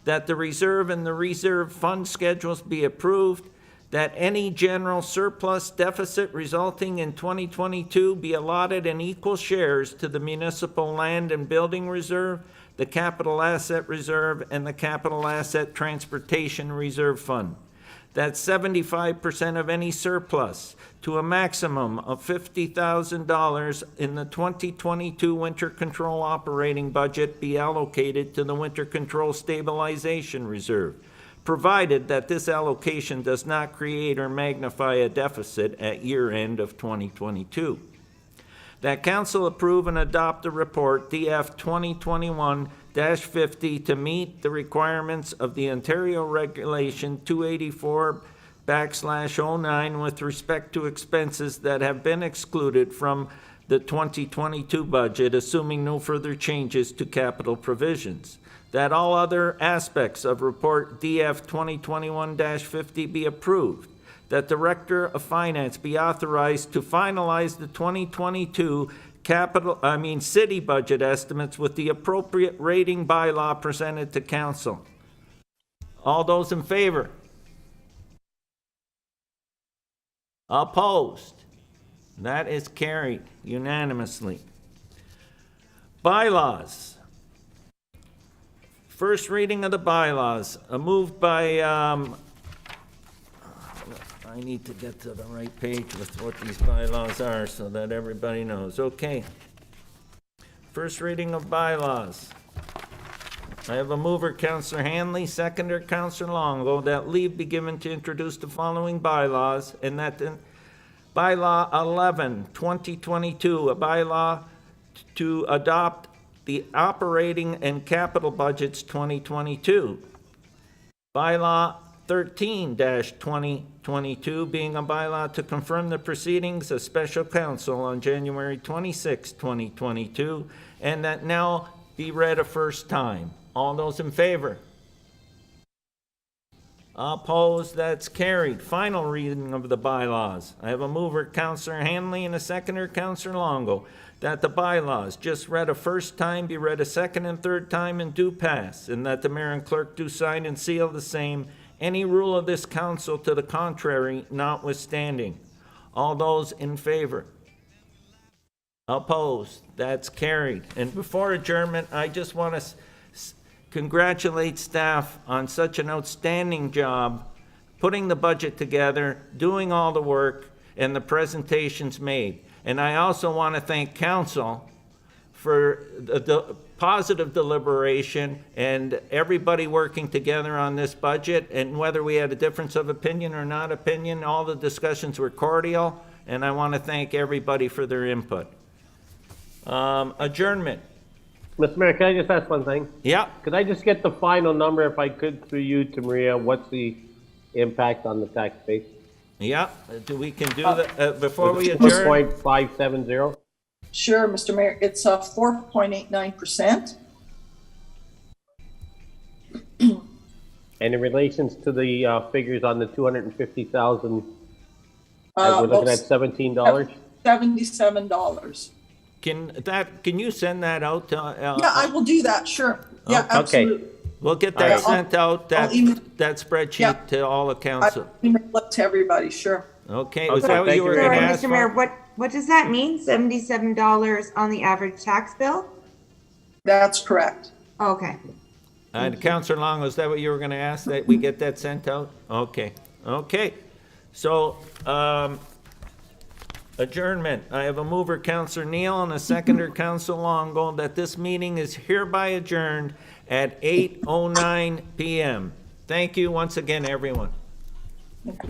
that the reserve and the reserve fund schedules be approved, that any general surplus deficit resulting in 2022 be allotted in equal shares to the municipal land and building reserve, the capital asset reserve, and the capital asset transportation reserve fund. That 75% of any surplus to a maximum of $50,000 in the 2022 winter control operating budget be allocated to the winter control stabilization reserve, provided that this allocation does not create or magnify a deficit at year end of 2022. That council approve and adopt the report DF 2021-50 to meet the requirements of the Ontario Regulation 284/09 with respect to expenses that have been excluded from the 2022 budget, assuming no further changes to capital provisions. That all other aspects of report DF 2021-50 be approved. That Director of Finance be authorized to finalize the 2022 city budget estimates with the appropriate rating bylaw presented to council. All those in favor? Opposed? That is carried unanimously. Bylaws. First reading of the bylaws, moved by, I need to get to the right page with what these bylaws are so that everybody knows. Okay. First reading of bylaws. I have a mover, Councillor Hanley, seconder, Councillor Longo, that leave be given to introduce the following bylaws, and that the bylaw 11, 2022, a bylaw to adopt the operating and capital budgets 2022. Bylaw 13-2022 being a bylaw to confirm the proceedings of special council on January 26, 2022, and that now be read a first time. All those in favor? Opposed? That's carried. Final reading of the bylaws. I have a mover, Councillor Hanley, and a seconder, Councillor Longo, that the bylaws just read a first time be read a second and third time and do pass, and that the mayor and clerk do sign and seal the same, any rule of this council to the contrary notwithstanding. All those in favor? Opposed? That's carried. And before adjournment, I just want to congratulate staff on such an outstanding job putting the budget together, doing all the work, and the presentations made. And I also want to thank council for the positive deliberation and everybody working together on this budget. And whether we had a difference of opinion or not opinion, all the discussions were cordial. And I want to thank everybody for their input. Adjournment. Mr. Mayor, can I just ask one thing? Yeah. Could I just get the final number, if I could, through you to Maria? What's the impact on the tax base? Yeah, we can do that before we adjourn? 4.570? Sure, Mr. Mayor, it's 4.89%. And in relations to the figures on the 250,000, we're looking at $17? $77. Can you send that out to? Yeah, I will do that, sure. Yeah, Okay. absolutely. We'll get that sent out, that spreadsheet to all the council. I'll email it to everybody, sure. Okay, was that what you were going to ask Mr. Mayor, for? what does that mean? $77 on the average tax bill? That's correct. Okay. Councillor Long, was that what you were going to ask, that we get that sent out? Okay, okay. So, adjournment. I have a mover, Councillor Neal, and a seconder, Councillor Longo, that this meeting is hereby adjourned at 8:09 p.m. Thank you once again, everyone.